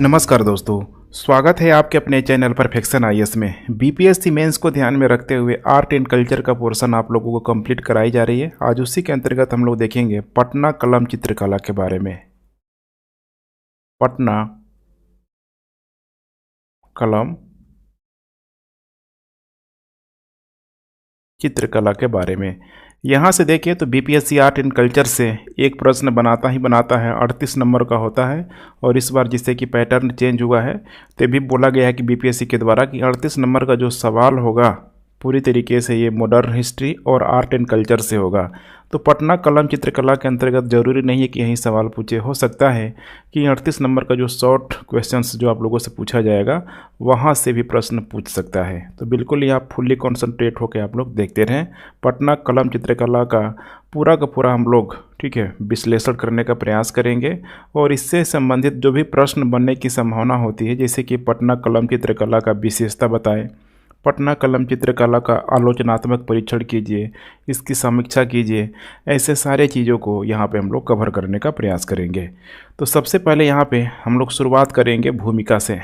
नमस्कार दोस्तों, स्वागत है आपके अपने चैनल परफेक्शन आईएएस में। बीपीएससी मेंस को ध्यान में रखते हुए आर्ट एंड कल्चर का पोर्शन आप लोगों को कंप्लीट कराई जा रही है। आज उसी के अंतर्गत हम लोग देखेंगे पटना कलम चित्रकला के बारे में। पटना कलम चित्रकला के बारे में यहाँ से देखिए तो बीपीएससी आर्ट एंड कल्चर से एक प्रश्न बनाता ही बनाता है, 38 नंबर का होता है। और इस बार जिससे कि पैटर्न चेंज हुआ है तो भी बोला गया है कि बीपीएससी के द्वारा कि 38 नंबर का जो सवाल होगा पूरी तरीके से ये मॉडर्न हिस्ट्री और आर्ट एंड कल्चर से होगा। तो पटना कलम चित्रकला के अंतर्गत ज़रूरी नहीं है कि यही सवाल पूछे, हो सकता है कि 38 नंबर का जो शॉर्ट क्वेश्चंस जो आप लोगों से पूछा जाएगा वहाँ से भी प्रश्न पूछ सकता है। तो बिल्कुल ये आप फुल्ली कॉन्सेंट्रेट होकर आप लोग देखते रहें। पटना कलम चित्रकला का पूरा हम लोग विश्लेषण करने का प्रयास करेंगे और इससे संबंधित जो भी प्रश्न बनने की संभावना होती है, जैसे कि पटना कलम चित्रकला का विशेषता बताएं, पटना कलम चित्रकला का आलोचनात्मक परीक्षण कीजिए, इसकी समीक्षा कीजिए, ऐसे सारे चीज़ों को यहाँ पे हम लोग कवर करने का प्रयास करेंगे। तो सबसे पहले यहाँ पे हम लोग शुरुआत करेंगे भूमिका से।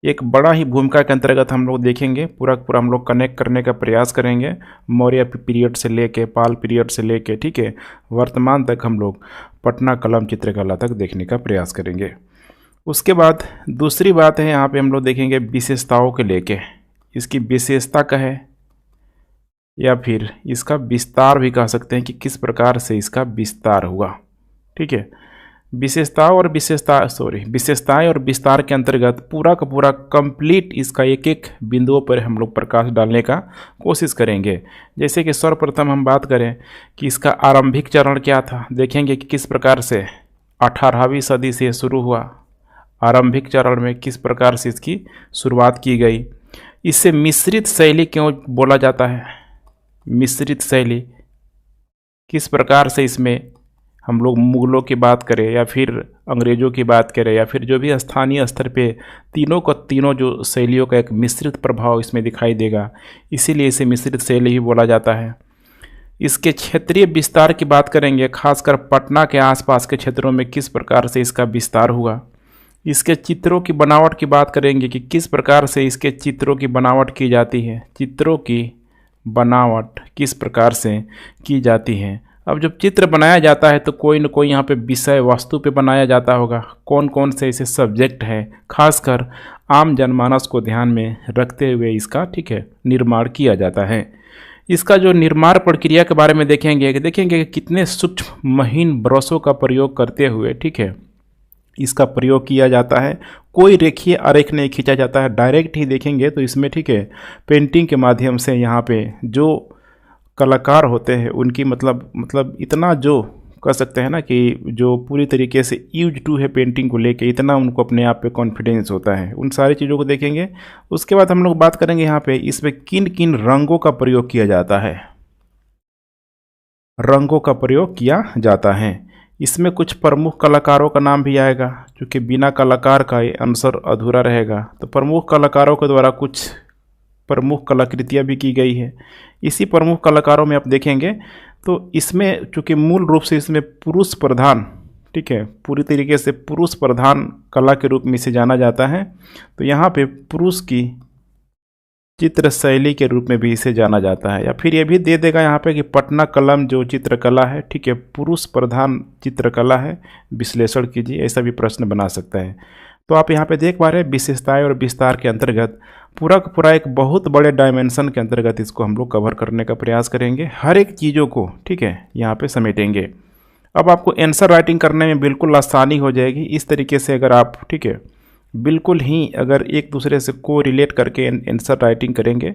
एक बड़ा ही भूमिका के अंतर्गत हम लोग देखेंगे, पूरा हम लोग कनेक्ट करने का प्रयास करेंगे मौर्य पीरियड से लेके पाल पीरियड से लेके वर्तमान तक हम लोग पटना कलम चित्रकला तक देखने का प्रयास करेंगे। उसके बाद दूसरी बात है, यहाँ पे हम लोग देखेंगे विशेषताओं के लेके, इसकी विशेषता का है या फिर इसका विस्तार भी कह सकते हैं कि किस प्रकार से इसका विस्तार हुआ। विशेषताएं और विस्तार के अंतर्गत पूरा का पूरा कंप्लीट इसका एक एक बिंदुओं पर हम लोग प्रकाश डालने का कोशिश करेंगे। जैसे कि सर्वप्रथम हम बात करें कि इसका आरंभिक चरण क्या था, देखेंगे कि किस प्रकार से 18वीं सदी से शुरू हुआ, आरंभिक चरण में किस प्रकार से इसकी शुरुआत की गई। इसे मिश्रित शैली क्यों बोला जाता है, मिश्रित शैली किस प्रकार से इसमें हम लोग मुगलों की बात करें या फिर अंग्रेज़ों की बात करें या फिर जो भी स्थानीय स्तर पे तीनों जो शैलियों का एक मिश्रित प्रभाव इसमें दिखाई देगा, इसीलिए इसे मिश्रित शैली ही बोला जाता है। इसके क्षेत्रीय विस्तार की बात करेंगे, खासकर पटना के आसपास के क्षेत्रों में किस प्रकार से इसका विस्तार हुआ। इसके चित्रों की बनावट की बात करेंगे कि किस प्रकार से इसके चित्रों की बनावट की जाती है, चित्रों की बनावट किस प्रकार से की जाती है। अब जब चित्र बनाया जाता है तो कोई न कोई यहाँ पे विषय वस्तु पे बनाया जाता होगा, कौन कौन से ऐसे सब्जेक्ट हैं, खासकर आम जनमानस को ध्यान में रखते हुए इसका निर्माण किया जाता है। इसका जो निर्माण प्रक्रिया के बारे में देखेंगे कि कितने सूक्ष्म महीन ब्रशों का प्रयोग करते हुए इसका प्रयोग किया जाता है। कोई रेखीय आरेख नहीं खींचा जाता है, डायरेक्ट ही देखेंगे तो इसमें पेंटिंग के माध्यम से यहाँ पे जो कलाकार होते हैं उनकी मतलब इतना जो कह सकते हैं ना कि जो पूरी तरीके से यूज टू है पेंटिंग को लेके, इतना उनको अपने आप पे कॉन्फिडेंस होता है, उन सारी चीज़ों को देखेंगे। उसके बाद हम लोग बात करेंगे यहाँ पे इसमें किन किन रंगों का प्रयोग किया जाता है, रंगों का प्रयोग किया जाता है। इसमें कुछ प्रमुख कलाकारों का नाम भी आएगा, क्योंकि बिना कलाकार का ये आंसर अधूरा रहेगा। तो प्रमुख कलाकारों के द्वारा कुछ प्रमुख कलाकृतियाँ भी की गई है। इसी प्रमुख कलाकारों में आप देखेंगे तो इसमें चूँकि मूल रूप से इसमें पुरुष प्रधान पूरी तरीके से पुरुष प्रधान कला के रूप में इसे जाना जाता है। तो यहाँ पे पुरुष की चित्र शैली के रूप में भी इसे जाना जाता है, या फिर ये भी दे देगा यहाँ पे कि पटना कलम जो चित्रकला है पुरुष प्रधान चित्रकला है, विश्लेषण कीजिए, ऐसा भी प्रश्न बना सकता है। तो आप यहाँ पे देख पा रहे हैं विशेषताएं और विस्तार के अंतर्गत पूरा का पूरा एक बहुत बड़े डायमेंशन के अंतर्गत इसको हम लोग कवर करने का प्रयास करेंगे, हर एक चीज़ों को यहाँ पे समेटेंगे। अब आपको आंसर राइटिंग करने में बिल्कुल आसानी हो जाएगी। इस तरीके से अगर आप बिल्कुल ही अगर एक दूसरे से को रिलेट करके आंसर राइटिंग करेंगे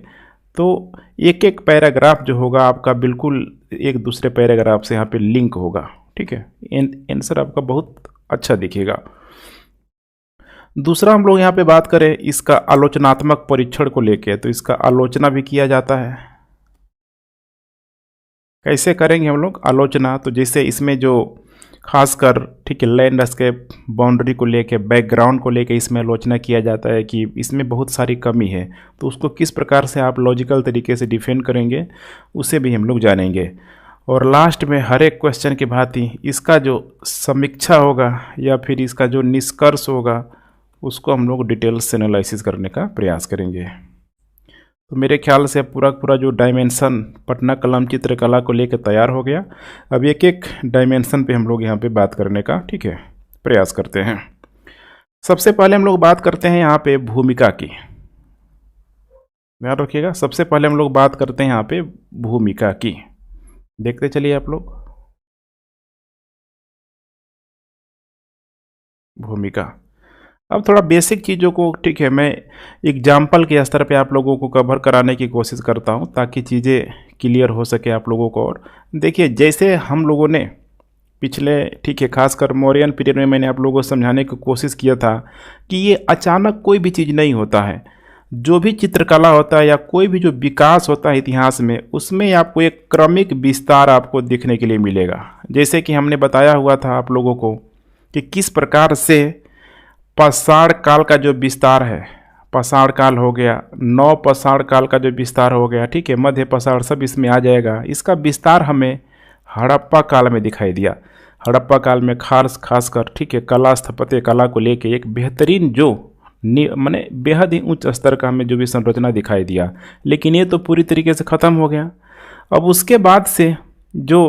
तो एक एक पैराग्राफ जो होगा आपका बिल्कुल एक दूसरे पैराग्राफ से यहाँ पे लिंक होगा। आंसर आपका बहुत अच्छा दिखेगा। दूसरा हम लोग यहाँ पे बात करें इसका आलोचनात्मक परीक्षण को लेके, तो इसका आलोचना भी किया जाता है। कैसे करेंगे हम लोग आलोचना, तो जैसे इसमें जो खासकर लैंडस्केप बाउंड्री को लेके, बैकग्राउंड को लेके इसमें आलोचना किया जाता है कि इसमें बहुत सारी कमी है, तो उसको किस प्रकार से आप लॉजिकल तरीके से डिफेंड करेंगे उसे भी हम लोग जानेंगे। और लास्ट में हर एक क्वेश्चन की भांति इसका जो समीक्षा होगा या फिर इसका जो निष्कर्ष होगा उसको हम लोग डिटेल्स से एनालिसिस करने का प्रयास करेंगे। तो मेरे ख्याल से पूरा पूरा जो डायमेंशन पटना कलम चित्रकला को लेकर तैयार हो गया। अब एक एक डायमेंशन पे हम लोग यहाँ पे बात करने का ठीक है प्रयास करते हैं। सबसे पहले हम लोग बात करते हैं यहाँ पे भूमिका की, ध्यान रखिएगा। सबसे पहले हम लोग बात करते हैं यहाँ पे भूमिका की, देखते चलिए आप लोग। भूमिका, अब थोड़ा बेसिक चीज़ों को ठीक है मैं एग्जाम्पल के स्तर पे आप लोगों को कवर कराने की कोशिश करता हूँ ताकि चीज़ें क्लियर हो सके आप लोगों को। और देखिए जैसे हम लोगों ने पिछले ठीक है खासकर मौर्यन पीरियड में मैंने आप लोगों को समझाने की कोशिश किया था कि ये अचानक कोई भी चीज़ नहीं होता है। जो भी चित्रकला होता है या कोई भी जो विकास होता है इतिहास में, उसमें आपको एक क्रमिक विस्तार आपको देखने के लिए मिलेगा। जैसे कि हमने बताया हुआ था आप लोगों को कि किस प्रकार से पाषाण काल का जो विस्तार है, पाषाण काल हो गया, नव पाषाण काल का जो विस्तार हो गया ठीक है, मध्य पाषाण सब इसमें आ जाएगा। इसका विस्तार हमें हड़प्पा काल में दिखाई दिया। हड़प्पा काल में खासकर ठीक है कला स्थापत्य कला को लेके एक बेहतरीन जो माने बेहद ही उच्च स्तर का हमें जो भी संरचना दिखाई दिया, लेकिन ये तो पूरी तरीके से ख़त्म हो गया। अब उसके बाद से जो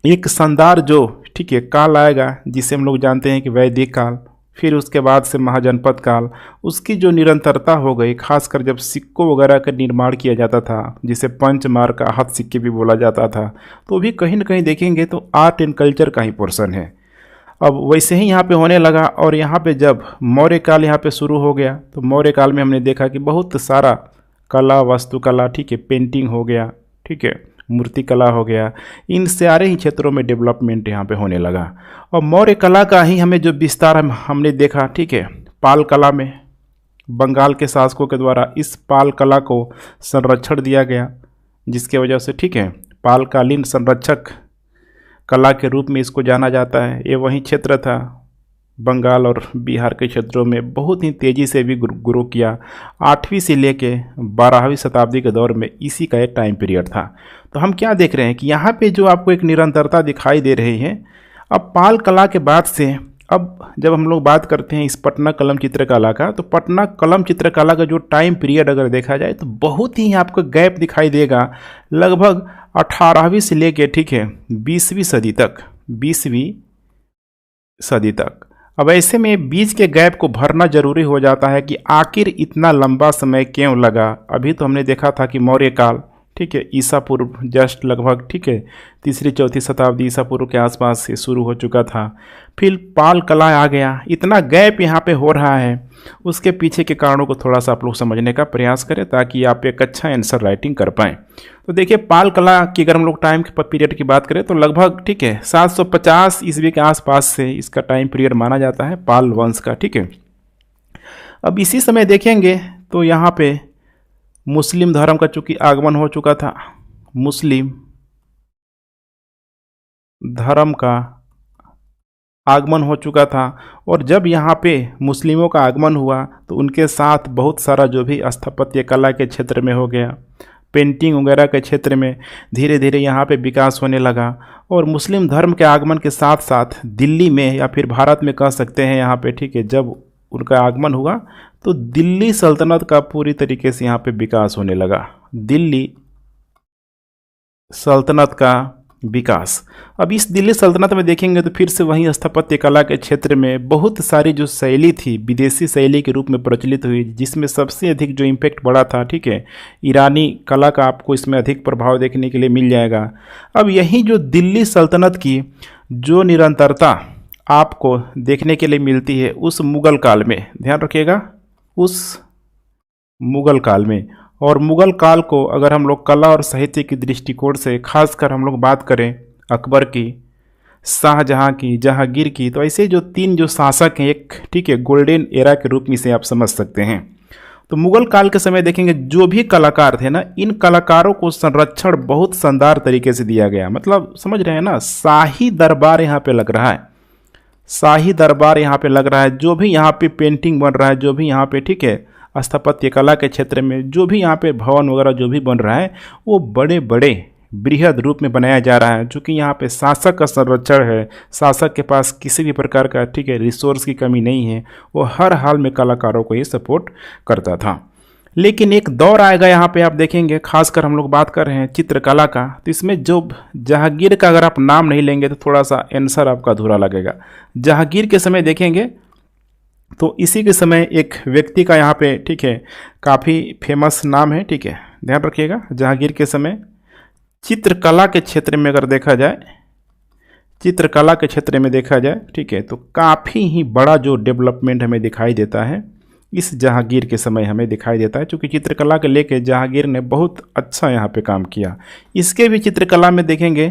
एक शानदार जो ठीक है काल आएगा जिसे हम लोग जानते हैं कि वैदिक काल, फिर उसके बाद से महाजनपद काल, उसकी जो निरंतरता हो गई, खासकर जब सिक्कों वगैरह का निर्माण किया जाता था जिसे पंचमार का हाथ सिक्के भी बोला जाता था, तो भी कहीं ना कहीं देखेंगे तो आर्ट एंड कल्चर का ही पोर्शन है। अब वैसे ही यहाँ पे होने लगा। और यहाँ पे जब मौर्य काल यहाँ पे शुरू हो गया तो मौर्य काल में हमने देखा कि बहुत सारा कला वास्तुकला ठीक है, पेंटिंग हो गया ठीक है, मूर्ति कला हो गया, इन सारे ही क्षेत्रों में डेवलपमेंट यहाँ पे होने लगा। और मौर्य कला का ही हमें जो विस्तार हमने देखा ठीक है, पाल कला में बंगाल के शासकों के द्वारा इस पाल कला को संरक्षण दिया गया, जिसके वजह से ठीक है पालकालीन संरक्षक कला के रूप में इसको जाना जाता है। ये वही क्षेत्र था बंगाल और बिहार के क्षेत्रों में बहुत ही तेज़ी से भी ग्रो किया। 8वीं से लेके 12वीं शताब्दी के दौर में इसी का एक टाइम पीरियड था। तो हम क्या देख रहे हैं कि यहाँ पे जो आपको एक निरंतरता दिखाई दे रही है। अब पाल कला के बाद से अब जब हम लोग बात करते हैं इस पटना कलम चित्रकला का, तो पटना कलम चित्रकला का जो टाइम पीरियड अगर देखा जाए तो बहुत ही आपको गैप दिखाई देगा, लगभग 18वीं से लेके ठीक है 20वीं सदी तक, 20वीं सदी तक। अब ऐसे में बीच के गैप को भरना जरूरी हो जाता है कि आखिर इतना लंबा समय क्यों लगा। अभी तो हमने देखा था कि मौर्य काल ठीक है ईसा पूर्व जस्ट लगभग ठीक है 3री-4थी शताब्दी ईसा पूर्व के आसपास से शुरू हो चुका था, फिर पाल कला आ गया। इतना गैप यहाँ पे हो रहा है, उसके पीछे के कारणों को थोड़ा सा आप लोग समझने का प्रयास करें ताकि आप एक अच्छा आंसर राइटिंग कर पाएँ। तो देखिए पाल कला की अगर हम लोग टाइम पीरियड की बात करें तो लगभग ठीक है 750 ईस्वी के आसपास से इसका टाइम पीरियड माना जाता है पाल वंश का ठीक है। अब इसी समय देखेंगे तो यहाँ पे मुस्लिम धर्म का चूंकि आगमन हो चुका था, मुस्लिम धर्म का आगमन हो चुका था। और जब यहाँ पे मुस्लिमों का आगमन हुआ तो उनके साथ बहुत सारा जो भी स्थापत्य कला के क्षेत्र में हो गया, पेंटिंग वगैरह के क्षेत्र में धीरे धीरे यहाँ पे विकास होने लगा। और मुस्लिम धर्म के आगमन के साथ साथ दिल्ली में या फिर भारत में कह सकते हैं यहाँ पे ठीक है जब उनका आगमन हुआ तो दिल्ली सल्तनत का पूरी तरीके से यहाँ पे विकास होने लगा, दिल्ली सल्तनत का विकास। अब इस दिल्ली सल्तनत में देखेंगे तो फिर से वहीं स्थापत्य कला के क्षेत्र में बहुत सारी जो शैली थी विदेशी शैली के रूप में प्रचलित हुई, जिसमें सबसे अधिक जो इम्पैक्ट बड़ा था ठीक है ईरानी कला का आपको इसमें अधिक प्रभाव देखने के लिए मिल जाएगा। अब यही जो दिल्ली सल्तनत की जो निरंतरता आपको देखने के लिए मिलती है उस मुग़ल काल में, ध्यान रखिएगा उस मुग़ल काल में। और मुग़ल काल को अगर हम लोग कला और साहित्य की दृष्टिकोण से खासकर हम लोग बात करें अकबर की, शाहजहाँ की, जहांगीर की, तो ऐसे जो 3 जो शासक हैं एक ठीक है गोल्डन एरा के रूप में इसे आप समझ सकते हैं। तो मुग़ल काल के समय देखेंगे जो भी कलाकार थे ना, इन कलाकारों को संरक्षण बहुत शानदार तरीके से दिया गया। मतलब समझ रहे हैं ना, शाही दरबार यहाँ पे लग रहा है, शाही दरबार यहाँ पे लग रहा है। जो भी यहाँ पे पेंटिंग बन रहा है, जो भी यहाँ पे ठीक है स्थापत्य कला के क्षेत्र में जो भी यहाँ पे भवन वगैरह जो भी बन रहा है वो बड़े बड़े बृहद रूप में बनाया जा रहा है, चूँकि यहाँ पे शासक का संरक्षण है, शासक के पास किसी भी प्रकार का ठीक है रिसोर्स की कमी नहीं है, वो हर हाल में कलाकारों को ये सपोर्ट करता था। लेकिन एक दौर आएगा यहाँ पे आप देखेंगे, खासकर हम लोग बात कर रहे हैं चित्रकला का, तो इसमें जो जहांगीर का अगर आप नाम नहीं लेंगे तो थोड़ा सा आंसर आपका अधूरा लगेगा। जहांगीर के समय देखेंगे तो इसी के समय एक व्यक्ति का यहाँ पे ठीक है काफ़ी फेमस नाम है, ठीक है ध्यान रखिएगा। जहांगीर के समय चित्रकला के क्षेत्र में अगर देखा जाए, चित्रकला के क्षेत्र में देखा जाए ठीक है, तो काफ़ी ही बड़ा जो डेवलपमेंट हमें दिखाई देता है इस जहांगीर के समय हमें दिखाई देता है, क्योंकि चित्रकला के लेके जहांगीर ने बहुत अच्छा यहाँ पे काम किया। इसके भी चित्रकला में देखेंगे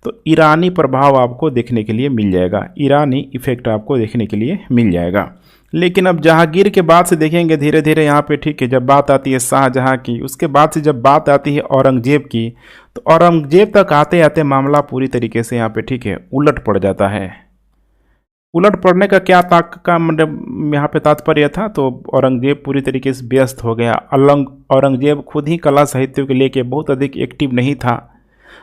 तो ईरानी प्रभाव आपको देखने के लिए मिल जाएगा, ईरानी इफेक्ट आपको देखने के लिए मिल जाएगा। लेकिन अब जहांगीर के बाद से देखेंगे धीरे धीरे यहाँ पे ठीक है, जब बात आती है शाहजहां की, उसके बाद से जब बात आती है औरंगजेब की, तो औरंगजेब तक आते आते मामला पूरी तरीके से यहाँ पे ठीक है उलट पड़ जाता है। उलट पड़ने का क्या मतलब यहाँ पे तात्पर्य था, तो औरंगजेब पूरी तरीके से व्यस्त हो गया। औरंगजेब खुद ही कला साहित्य के लेके बहुत अधिक एक्टिव नहीं था,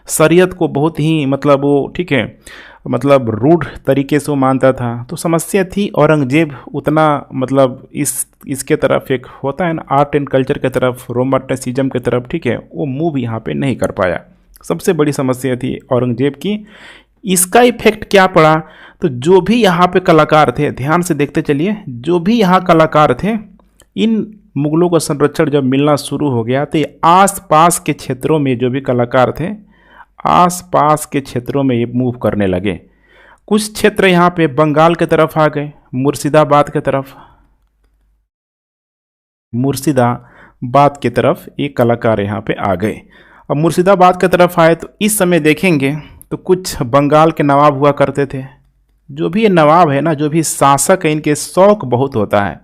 शरीयत को बहुत ही मतलब वो ठीक है मतलब रूढ़ तरीके से वो मानता था। तो समस्या थी औरंगजेब उतना मतलब इसके तरफ एक होता है ना आर्ट एंड कल्चर के तरफ, रोमांटिसिज्म के तरफ ठीक है, वो मूव यहाँ पे नहीं कर पाया। सबसे बड़ी समस्या थी औरंगजेब की। इसका इफेक्ट क्या पड़ा, तो जो भी यहाँ पे कलाकार थे, ध्यान से देखते चलिए, जो भी यहाँ कलाकार थे, इन मुगलों का संरक्षण जब मिलना शुरू हो गया तो आस पास के क्षेत्रों में जो भी कलाकार थे आस पास के क्षेत्रों में ये मूव करने लगे। कुछ क्षेत्र यहाँ पे बंगाल के तरफ आ गए, मुर्शिदाबाद के तरफ, मुर्शिदाबाद की तरफ ये कलाकार यहाँ पे आ गए। अब मुर्शिदाबाद की तरफ आए तो इस समय देखेंगे तो कुछ बंगाल के नवाब हुआ करते थे। जो भी ये नवाब है ना, जो भी शासक है, इनके शौक बहुत होता है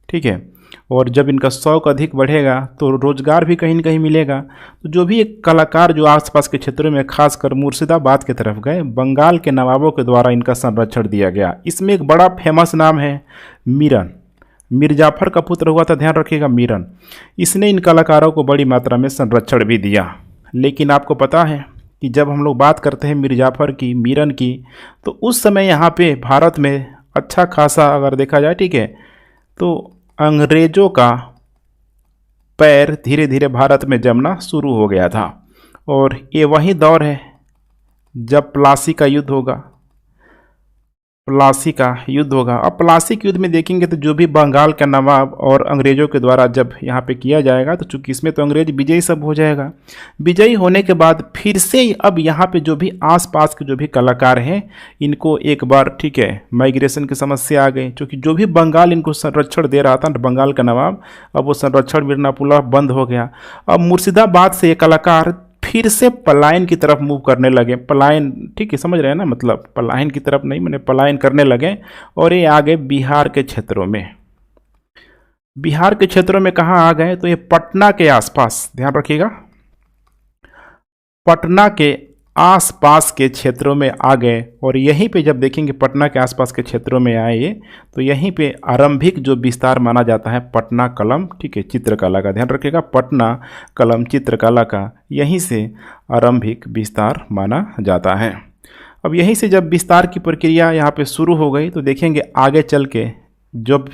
ठीक है, और जब इनका शौक अधिक बढ़ेगा तो रोजगार भी कहीं न कहीं मिलेगा। तो जो भी एक कलाकार जो आसपास के क्षेत्रों में खासकर मुर्शिदाबाद की तरफ गए, बंगाल के नवाबों के द्वारा इनका संरक्षण दिया गया। इसमें एक बड़ा फेमस नाम है मीरन, मीर जाफर का पुत्र हुआ था, ध्यान रखिएगा मीरन। इसने इन कलाकारों को बड़ी मात्रा में संरक्षण भी दिया। लेकिन आपको पता है कि जब हम लोग बात करते हैं मीर जाफर की, मीरन की, तो उस समय यहाँ पे भारत में अच्छा खासा अगर देखा जाए ठीक है, तो अंग्रेज़ों का पैर धीरे धीरे भारत में जमना शुरू हो गया था। और ये वही दौर है जब प्लासी का युद्ध होगा, प्लासी का युद्ध होगा। अब प्लासी के युद्ध में देखेंगे तो जो भी बंगाल का नवाब और अंग्रेज़ों के द्वारा जब यहाँ पे किया जाएगा, तो चूंकि इसमें तो अंग्रेज विजयी सब हो जाएगा। विजयी होने के बाद फिर से अब यहाँ पे जो भी आसपास के जो भी कलाकार हैं, इनको एक बार ठीक है माइग्रेशन की समस्या आ गई, क्योंकि जो भी बंगाल इनको संरक्षण दे रहा था बंगाल का नवाब, अब वो संरक्षण मिलना पूरा बंद हो गया। अब मुर्शिदाबाद से ये कलाकार फिर से पलायन की तरफ मूव करने लगे। पलायन ठीक है, समझ रहे हैं ना, मतलब पलायन की तरफ नहीं, मैंने पलायन करने लगे। और ये आ गए बिहार के क्षेत्रों में। बिहार के क्षेत्रों में कहाँ आ गए, तो ये पटना के आसपास, ध्यान रखिएगा, पटना के आसपास के क्षेत्रों में आ गए। और यहीं पे जब देखेंगे पटना के आसपास के क्षेत्रों में आए ये, तो यहीं पे आरंभिक जो विस्तार माना जाता है पटना कलम ठीक है चित्रकला का, ध्यान रखिएगा, पटना कलम चित्रकला का यहीं से आरंभिक विस्तार माना जाता है। अब यहीं से जब विस्तार की प्रक्रिया यहाँ पे शुरू हो गई, तो देखेंगे आगे चल के जब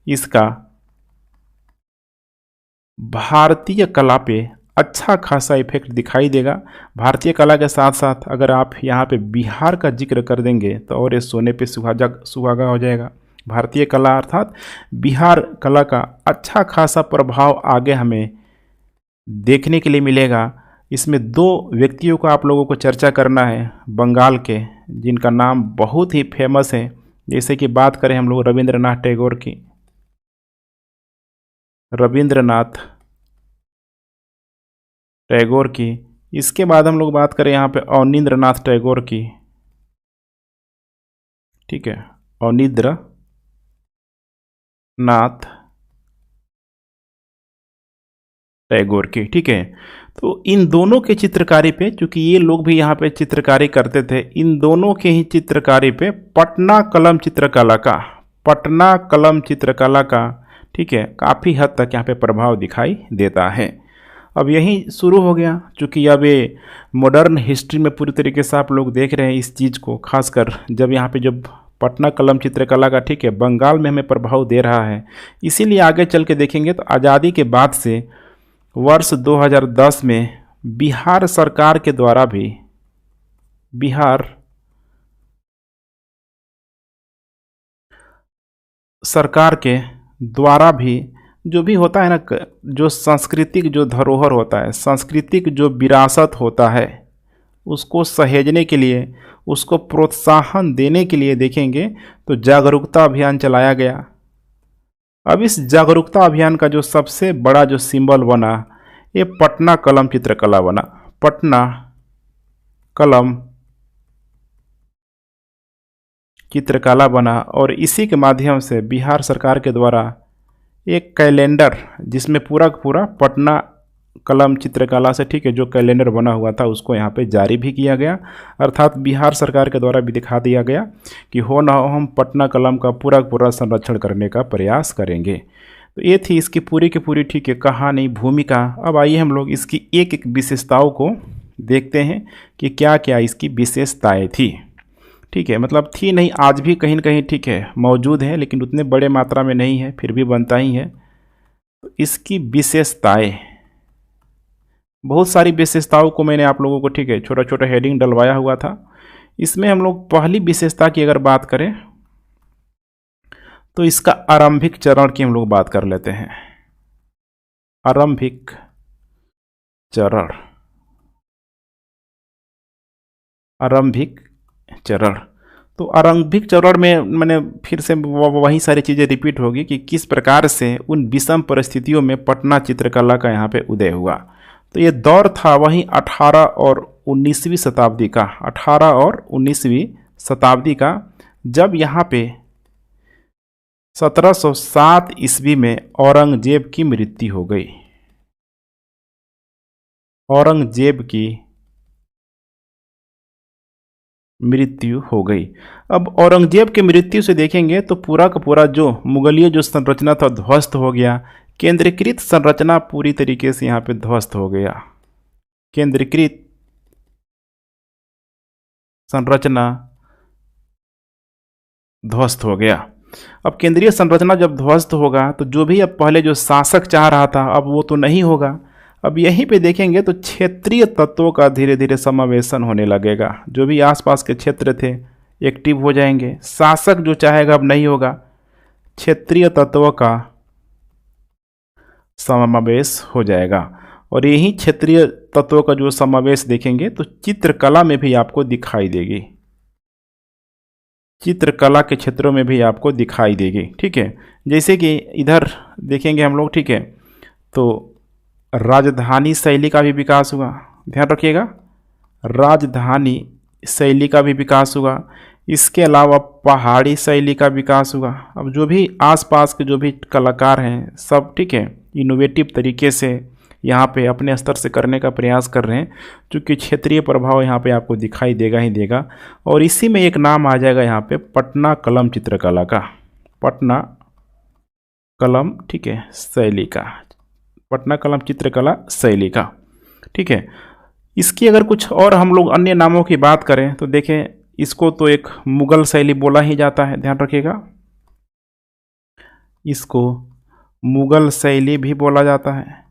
इसका भारतीय कला पे अच्छा खासा इफेक्ट दिखाई देगा। भारतीय कला के साथ साथ अगर आप यहाँ पे बिहार का जिक्र कर देंगे तो और ये सोने पे सुहागा हो जाएगा। भारतीय कला अर्थात बिहार कला का अच्छा खासा प्रभाव आगे हमें देखने के लिए मिलेगा। इसमें दो व्यक्तियों को आप लोगों को चर्चा करना है बंगाल के, जिनका नाम बहुत ही फेमस है। जैसे कि बात करें हम लोग रविंद्रनाथ टैगोर की, रविंद्रनाथ टैगोर की। इसके बाद हम लोग बात करें यहाँ पे अवनींद्रनाथ टैगोर की, ठीक है, अवनींद्रनाथ टैगोर की, ठीक है। तो इन दोनों के चित्रकारी पे, चूंकि ये लोग भी यहाँ पे चित्रकारी करते थे, इन दोनों के ही चित्रकारी पे पटना कलम चित्रकला का ठीक है काफ़ी हद तक यहाँ पे प्रभाव दिखाई देता है। अब यही शुरू हो गया, चूँकि अब ये मॉडर्न हिस्ट्री में पूरी तरीके से आप लोग देख रहे हैं इस चीज़ को, खासकर जब यहाँ पे जब पटना कलम चित्रकला का ठीक है बंगाल में हमें प्रभाव दे रहा है। इसीलिए आगे चल के देखेंगे तो आज़ादी के बाद से वर्ष 2010 में बिहार सरकार के द्वारा भी, बिहार सरकार के द्वारा भी जो भी होता है ना, जो सांस्कृतिक जो धरोहर होता है, सांस्कृतिक जो विरासत होता है, उसको सहेजने के लिए, उसको प्रोत्साहन देने के लिए देखेंगे तो जागरूकता अभियान चलाया गया। अब इस जागरूकता अभियान का जो सबसे बड़ा जो सिंबल बना, ये पटना कलम चित्रकला बना। पटना कलम चित्रकला बना और इसी के माध्यम से बिहार सरकार के द्वारा एक कैलेंडर, जिसमें पूरा का पूरा पटना कलम चित्रकला से ठीक है जो कैलेंडर बना हुआ था उसको यहाँ पे जारी भी किया गया। अर्थात बिहार सरकार के द्वारा भी दिखा दिया गया कि हो ना हो हम पटना कलम का पूरा पूरा संरक्षण करने का प्रयास करेंगे। तो ये थी इसकी पूरी की पूरी ठीक है कहानी, भूमिका। अब आइए हम लोग इसकी एक एक विशेषताओं को देखते हैं कि क्या क्या इसकी विशेषताएँ थी। ठीक है, मतलब थी नहीं, आज भी कहीं न कहीं ठीक है मौजूद है, लेकिन उतने बड़े मात्रा में नहीं है, फिर भी बनता ही है। तो इसकी विशेषताएँ, बहुत सारी विशेषताओं को मैंने आप लोगों को ठीक है छोटा छोटा हेडिंग डलवाया हुआ था। इसमें हम लोग पहली विशेषता की अगर बात करें तो इसका आरंभिक चरण की हम लोग बात कर लेते हैं। आरंभिक चरण, आरंभिक चरण। तो आरंभिक चरण में मैंने फिर से वही सारी चीज़ें रिपीट होगी कि किस प्रकार से उन विषम परिस्थितियों में पटना चित्रकला का यहाँ पे उदय हुआ। तो ये दौर था वहीं 18 और 19वीं शताब्दी का, 18 और 19वीं शताब्दी का, जब यहाँ पे 1707 ईस्वी में औरंगजेब की मृत्यु हो गई। औरंगजेब की मृत्यु हो गई। अब औरंगजेब की मृत्यु से देखेंगे तो पूरा का पूरा जो मुगलीय जो संरचना था ध्वस्त हो गया। केंद्रीकृत संरचना पूरी तरीके से यहाँ पे ध्वस्त हो गया। केंद्रीकृत संरचना ध्वस्त हो गया। अब केंद्रीय संरचना जब ध्वस्त होगा तो जो भी अब पहले जो शासक चाह रहा था अब वो तो नहीं होगा। अब यहीं पे देखेंगे तो क्षेत्रीय तत्वों का धीरे धीरे समावेशन होने लगेगा। जो भी आसपास के क्षेत्र थे एक्टिव हो जाएंगे। शासक जो चाहेगा अब नहीं होगा, क्षेत्रीय तत्वों का समावेश हो जाएगा। और यही क्षेत्रीय तत्वों का जो समावेश देखेंगे तो चित्रकला में भी आपको दिखाई देगी, चित्रकला के क्षेत्रों में भी आपको दिखाई देगी। ठीक है, जैसे कि इधर देखेंगे हम लोग, ठीक है, तो राजधानी शैली का भी विकास हुआ। ध्यान रखिएगा, राजधानी शैली का भी विकास हुआ। इसके अलावा पहाड़ी शैली का विकास हुआ। अब जो भी आसपास के जो भी कलाकार हैं सब ठीक है इनोवेटिव तरीके से यहाँ पे अपने स्तर से करने का प्रयास कर रहे हैं, क्योंकि क्षेत्रीय प्रभाव यहाँ पे आपको दिखाई देगा ही देगा। और इसी में एक नाम आ जाएगा यहाँ पे पटना कलम चित्रकला का, पटना कलम ठीक है शैली का, पटना कलम चित्रकला शैली का। ठीक है, इसकी अगर कुछ और हम लोग अन्य नामों की बात करें तो देखें, इसको तो एक मुगल शैली बोला ही जाता है। ध्यान रखिएगा, इसको मुगल शैली भी बोला जाता है,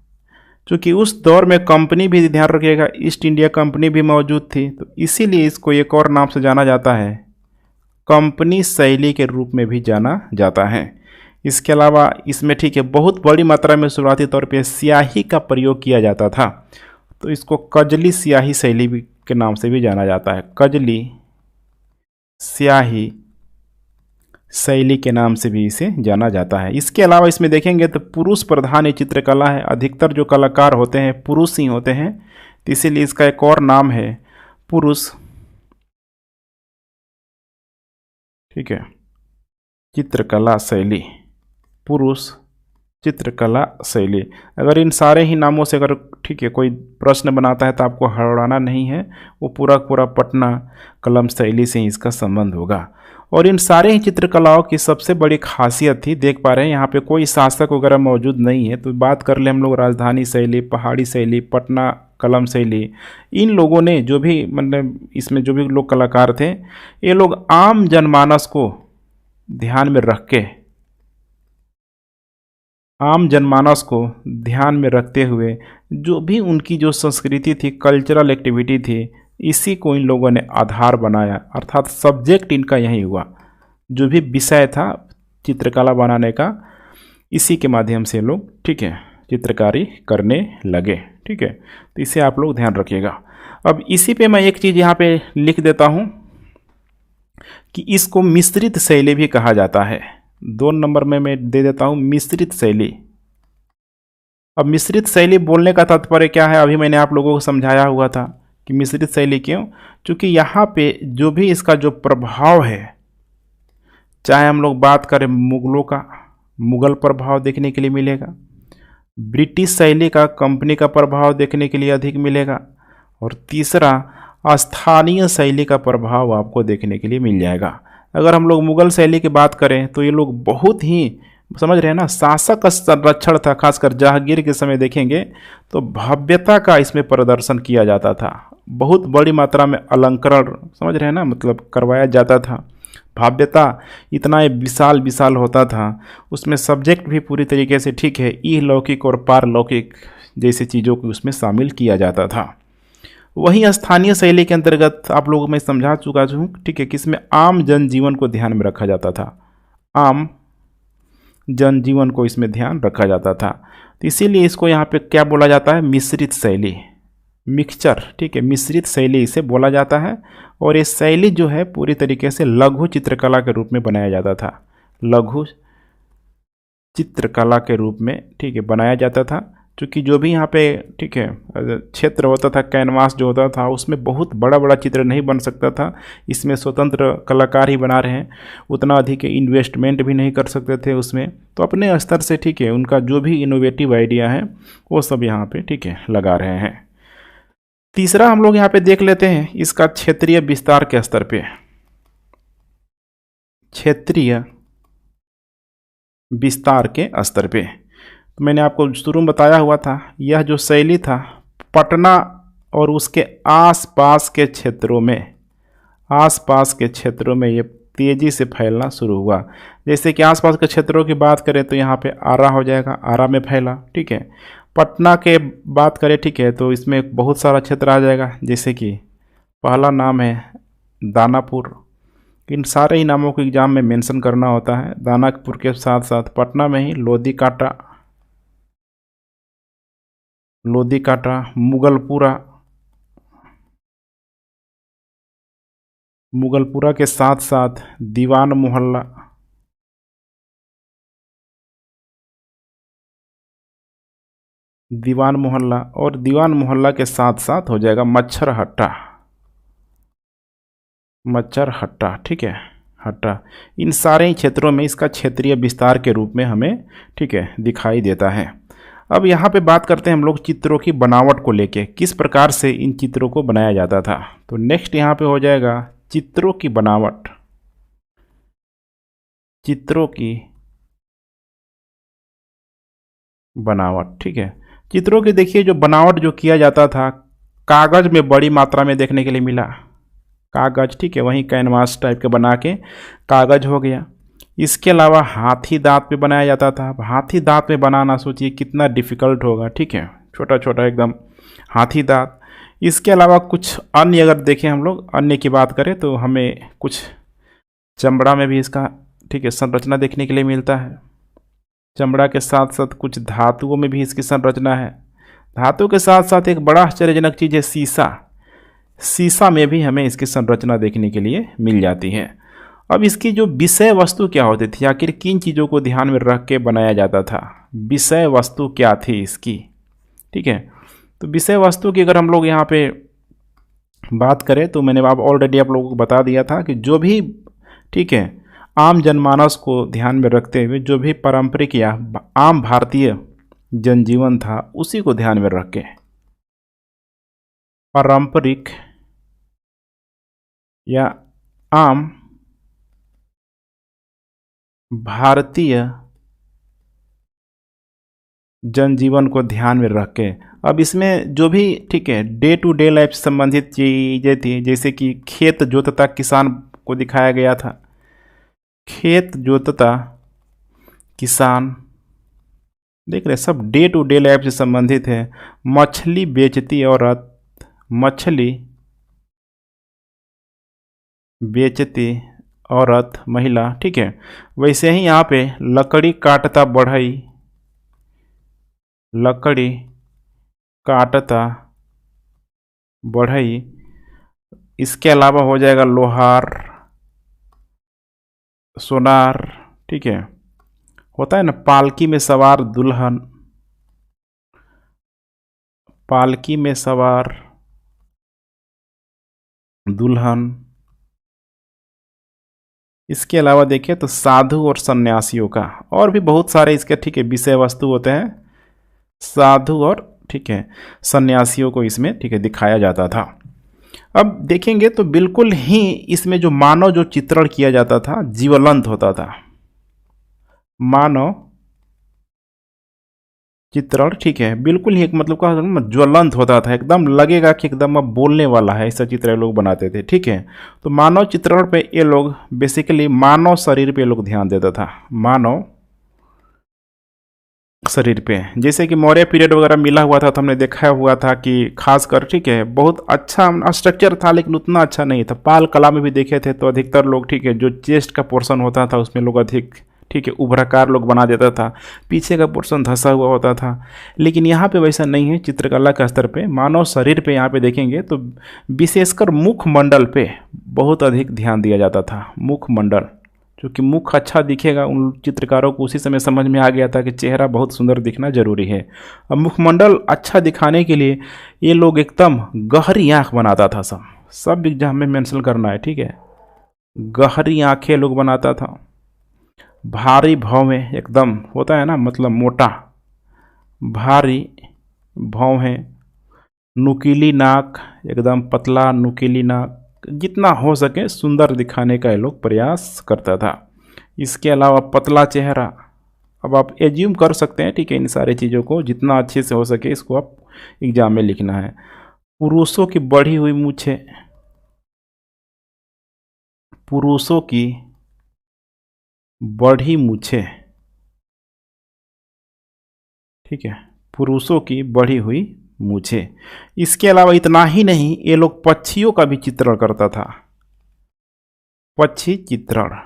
क्योंकि उस दौर में कंपनी भी, ध्यान रखिएगा, ईस्ट इंडिया कंपनी भी मौजूद थी, तो इसीलिए इसको एक और नाम से जाना जाता है, कंपनी शैली के रूप में भी जाना जाता है। इसके अलावा इसमें ठीक है बहुत बड़ी मात्रा में शुरुआती तौर पे स्याही का प्रयोग किया जाता था, तो इसको कजली स्याही शैली के नाम से भी जाना जाता है, कजली स्याही शैली के नाम से भी इसे जाना जाता है। इसके अलावा इसमें देखेंगे तो पुरुष प्रधान ये चित्रकला है, अधिकतर जो कलाकार होते हैं पुरुष ही होते हैं, तो इसीलिए इसका एक और नाम है पुरुष ठीक है चित्रकला शैली, पुरुष चित्रकला शैली। अगर इन सारे ही नामों से अगर ठीक है कोई प्रश्न बनाता है तो आपको हड़बड़ाना नहीं है, वो पूरा पूरा पटना कलम शैली से ही इसका संबंध होगा। और इन सारे ही चित्रकलाओं की सबसे बड़ी खासियत थी, देख पा रहे हैं यहाँ पे कोई शासक वगैरह मौजूद नहीं है। तो बात कर ले हम लोग राजधानी शैली, पहाड़ी शैली, पटना कलम शैली, इन लोगों ने जो भी मतलब इसमें जो भी लोग कलाकार थे, ये लोग आम जनमानस को ध्यान में रख के, आम जनमानस को ध्यान में रखते हुए जो भी उनकी जो संस्कृति थी, कल्चरल एक्टिविटी थी, इसी को इन लोगों ने आधार बनाया, अर्थात सब्जेक्ट इनका यही हुआ। जो भी विषय था चित्रकला बनाने का, इसी के माध्यम से लोग ठीक है चित्रकारी करने लगे। ठीक है, तो इसे आप लोग ध्यान रखिएगा। अब इसी पे मैं एक चीज़ यहाँ पे लिख देता हूँ कि इसको मिश्रित शैली भी कहा जाता है। 2 नंबर में मैं दे देता हूँ मिश्रित शैली। अब मिश्रित शैली बोलने का तात्पर्य क्या है, अभी मैंने आप लोगों को समझाया हुआ था कि मिश्रित शैली क्यों, क्योंकि यहाँ पे जो भी इसका जो प्रभाव है, चाहे हम लोग बात करें मुगलों का, मुगल प्रभाव देखने के लिए मिलेगा, ब्रिटिश शैली का, कंपनी का प्रभाव देखने के लिए अधिक मिलेगा, और तीसरा स्थानीय शैली का प्रभाव आपको देखने के लिए मिल जाएगा। अगर हम लोग मुगल शैली की बात करें तो ये लोग बहुत ही, समझ रहे हैं ना, शासक का संरक्षण था। खासकर जहांगीर के समय देखेंगे तो भव्यता का इसमें प्रदर्शन किया जाता था, बहुत बड़ी मात्रा में अलंकरण, समझ रहे हैं ना, मतलब करवाया जाता था। भव्यता इतना विशाल विशाल होता था, उसमें सब्जेक्ट भी पूरी तरीके से ठीक है इहलौकिक और पारलौकिक जैसी चीज़ों को उसमें शामिल किया जाता था। वहीं स्थानीय शैली के अंतर्गत आप लोगों को मैं समझा चुका हूँ, ठीक है, कि इसमें आम जनजीवन को ध्यान में रखा जाता था, आम जनजीवन को इसमें ध्यान रखा जाता था। तो इसीलिए इसको यहाँ पे क्या बोला जाता है, मिश्रित शैली, मिक्सचर। ठीक है, मिश्रित शैली इसे बोला जाता है। और ये शैली जो है पूरी तरीके से लघु चित्रकला के रूप में बनाया जाता था, लघु चित्रकला के रूप में ठीक है बनाया जाता था। क्योंकि जो भी यहाँ पे ठीक है क्षेत्र होता था, कैनवास जो होता था, उसमें बहुत बड़ा बड़ा चित्र नहीं बन सकता था। इसमें स्वतंत्र कलाकार ही बना रहे हैं, उतना अधिक इन्वेस्टमेंट भी नहीं कर सकते थे उसमें। तो अपने स्तर से ठीक है उनका जो भी इनोवेटिव आइडिया है वो सब यहाँ पे ठीक है लगा रहे हैं। तीसरा हम लोग यहाँ पे देख लेते हैं इसका क्षेत्रीय विस्तार के स्तर पे, क्षेत्रीय विस्तार के स्तर पे। तो मैंने आपको शुरू में बताया हुआ था, यह जो शैली था पटना और उसके आसपास के क्षेत्रों में, आसपास के क्षेत्रों में ये तेज़ी से फैलना शुरू हुआ। जैसे कि आसपास के क्षेत्रों की बात करें तो यहाँ पे आरा हो जाएगा, आरा में फैला। ठीक है, पटना के बात करें ठीक है तो इसमें बहुत सारा क्षेत्र आ जाएगा। जैसे कि पहला नाम है दानापुर, इन सारे ही नामों को एग्जाम में मेंशन करना होता है। दानापुर के साथ साथ पटना में ही लोदीकाटा, लोदीकाटा, मुगलपुरा, मुगलपुरा के साथ साथ दीवान मोहल्ला, दीवान मोहल्ला, और दीवान मोहल्ला के साथ साथ हो जाएगा मच्छर हट्टा, मच्छर हट्टा। ठीक है, हट्टा। इन सारे ही क्षेत्रों में इसका क्षेत्रीय विस्तार के रूप में हमें ठीक है दिखाई देता है। अब यहाँ पे बात करते हैं हम लोग चित्रों की बनावट को लेके, किस प्रकार से इन चित्रों को बनाया जाता था। तो नेक्स्ट यहाँ पे हो जाएगा चित्रों की बनावट, चित्रों की बनावट। ठीक है, चित्रों की देखिए जो बनावट जो किया जाता था, कागज में बड़ी मात्रा में देखने के लिए मिला, कागज। ठीक है, वहीं कैनवास टाइप के बना के कागज हो गया। इसके अलावा हाथी दांत पे बनाया जाता था। अब हाथी दांत में बनाना सोचिए कितना डिफ़िकल्ट होगा। ठीक है, छोटा छोटा एकदम हाथी दांत। इसके अलावा कुछ अन्य अगर देखें हम लोग, अन्य की बात करें तो हमें कुछ चमड़ा में भी इसका ठीक है संरचना देखने के लिए मिलता है। चमड़ा के साथ साथ कुछ धातुओं में भी इसकी संरचना है। धातु के साथ साथ एक बड़ा आश्चर्यजनक चीज़ है सीसा, सीसा में भी हमें इसकी संरचना देखने के लिए मिल जाती है। अब इसकी जो विषय वस्तु क्या होती थी, आखिर किन चीज़ों को ध्यान में रख के बनाया जाता था, विषय वस्तु क्या थी इसकी। ठीक है, तो विषय वस्तु की अगर हम लोग यहाँ पे बात करें तो मैंने ऑलरेडी आप लोगों को बता दिया था कि जो भी ठीक है आम जनमानस को ध्यान में रखते हुए जो भी पारंपरिक या आम भारतीय जनजीवन था उसी को ध्यान में रख के पारंपरिक या आम भारतीय जनजीवन को ध्यान में रख के अब इसमें जो भी ठीक है डे टू डे लाइफ से संबंधित चीज़ें थी, जैसे कि खेत जोतता किसान को दिखाया गया था। खेत जोतता किसान, देख रहे सब डे टू डे लाइफ से संबंधित है। मछली बेचती औरत, मछली बेचती औरत महिला, ठीक है। वैसे ही यहाँ पे लकड़ी काटता बढ़ई, लकड़ी काटता बढ़ई। इसके अलावा हो जाएगा लोहार, सोनार, ठीक है। होता है ना पालकी में सवार दुल्हन, पालकी में सवार दुल्हन। इसके अलावा देखिए तो साधु और सन्यासियों का और भी बहुत सारे इसके ठीक है विषय वस्तु होते हैं। साधु और ठीक है सन्यासियों को इसमें ठीक है दिखाया जाता था। अब देखेंगे तो बिल्कुल ही इसमें जो मानव जो चित्रण किया जाता था जीवंत होता था। मानव चित्रण ठीक है बिल्कुल ही एक मतलब का ज्वलंत होता था, एकदम लगेगा कि एकदम अब बोलने वाला है, ऐसा चित्र लोग बनाते थे, ठीक है। तो मानव चित्रण पे ये लोग बेसिकली मानव शरीर पे लोग ध्यान देता था, मानव शरीर पे। जैसे कि मौर्य पीरियड वगैरह मिला हुआ था तो हमने देखा हुआ था कि खासकर ठीक है बहुत अच्छा स्ट्रक्चर था, लेकिन उतना अच्छा नहीं था। पाल कला में भी देखे थे तो अधिकतर लोग ठीक है जो चेस्ट का पोर्शन होता था उसमें लोग अधिक ठीक है उभराकार लोग बना देता था, पीछे का पोर्शन धंसा हुआ होता था। लेकिन यहाँ पे वैसा नहीं है। चित्रकला का स्तर पे मानव शरीर पे यहाँ पे देखेंगे तो विशेषकर मुखमंडल पे बहुत अधिक ध्यान दिया जाता था। मुखमंडल, क्योंकि मुख अच्छा दिखेगा, उन चित्रकारों को उसी समय समझ में आ गया था कि चेहरा बहुत सुंदर दिखना जरूरी है। अब मुखमंडल अच्छा दिखाने के लिए ये लोग एकदम गहरी आँख बनाता था। सब एग्जाम में मेंशन करना है, ठीक है। गहरी आँखें लोग बनाता था। भारी भौहें एकदम होता है ना, मतलब मोटा, भारी भौहें। नुकीली नाक, एकदम पतला नुकीली नाक, जितना हो सके सुंदर दिखाने का ये लोग प्रयास करता था। इसके अलावा पतला चेहरा, अब आप एज्यूम कर सकते हैं ठीक है इन सारी चीज़ों को, जितना अच्छे से हो सके इसको आप एग्जाम में लिखना है। पुरुषों की बढ़ी हुई मूछें, पुरुषों की बढ़ी मूछें, ठीक है, पुरुषों की बढ़ी हुई मूछें। इसके अलावा इतना ही नहीं, ये लोग पक्षियों का भी चित्रण करता था, पक्षी चित्रण।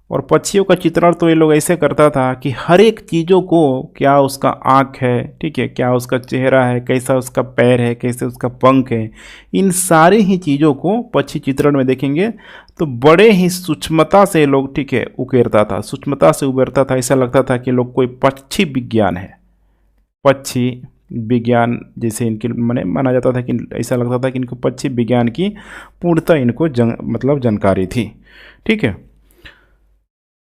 और पक्षियों का चित्रण तो ये लोग ऐसे करता था कि हर एक चीज़ों को, क्या उसका आँख है, ठीक है, क्या उसका चेहरा है, कैसा उसका पैर है, कैसे उसका पंख है, इन सारी ही चीज़ों को पक्षी चित्रण में देखेंगे तो बड़े ही सूक्ष्मता से लोग ठीक है उकेरता था, सूक्ष्मता से उबरता था। ऐसा लगता था कि लोग कोई पक्षी विज्ञान है, पक्षी विज्ञान जैसे इनकी माना जाता था कि ऐसा लगता था कि इनको पक्षी विज्ञान की पूर्णतः इनको मतलब जानकारी थी, ठीक है।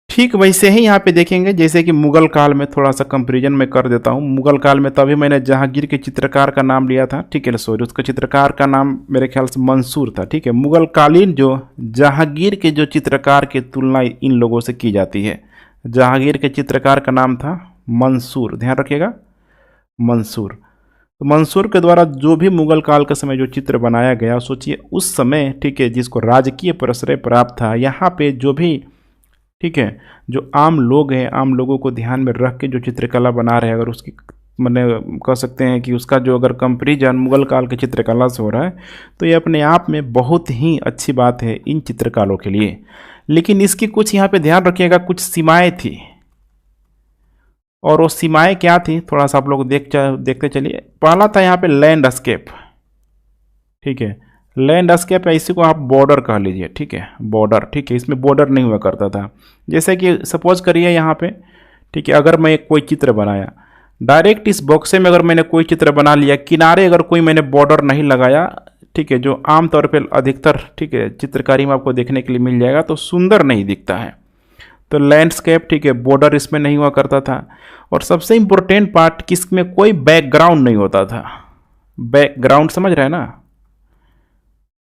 ठीक वैसे ही यहाँ पे देखेंगे जैसे कि मुगल काल में, थोड़ा सा कंपेरिजन में कर देता हूँ। मुगल काल में तभी मैंने जहांगीर के चित्रकार का नाम लिया था, ठीक है, सॉरी, उसका चित्रकार का नाम मेरे ख्याल से मंसूर था, ठीक है। मुगल कालीन जो जहांगीर के जो चित्रकार की तुलना इन लोगों से की जाती है, जहांगीर के चित्रकार का नाम था मंसूर, ध्यान रखिएगा, मंसूर। तो मंसूर के द्वारा जो भी मुगल काल के समय जो चित्र बनाया गया, सोचिए उस समय ठीक है जिसको राजकीय प्रश्रय प्राप्त था, यहाँ पे जो भी ठीक है जो आम लोग हैं, आम लोगों को ध्यान में रख के जो चित्रकला बना रहे हैं, अगर उसकी मैंने कह सकते हैं कि उसका जो अगर कंपेरिजन मुगल काल की चित्रकला से हो रहा है तो ये अपने आप में बहुत ही अच्छी बात है इन चित्रकारों के लिए। लेकिन इसकी कुछ यहाँ पे ध्यान रखिएगा, कुछ सीमाएं थी, और वो सीमाएं क्या थी थोड़ा सा आप लोग देखते चलिए। पहला था यहाँ पे लैंडस्केप, ठीक है, लैंडस्केप है, इसी को आप बॉर्डर कह लीजिए, ठीक है, बॉर्डर, ठीक है। इसमें बॉर्डर नहीं हुआ करता था। जैसे कि सपोज करिए यहाँ पे, ठीक है, अगर मैं कोई चित्र बनाया डायरेक्ट इस बॉक्से में, अगर मैंने कोई चित्र बना लिया, किनारे अगर कोई मैंने बॉर्डर नहीं लगाया, ठीक है, जो आमतौर पर अधिकतर ठीक है चित्रकारी में आपको देखने के लिए मिल जाएगा, तो सुंदर नहीं दिखता है। तो लैंडस्केप, ठीक है, बॉर्डर इसमें नहीं हुआ करता था। और सबसे इम्पोर्टेंट पार्ट कि इसमें कोई बैकग्राउंड नहीं होता था। बैकग्राउंड समझ रहे हैं ना,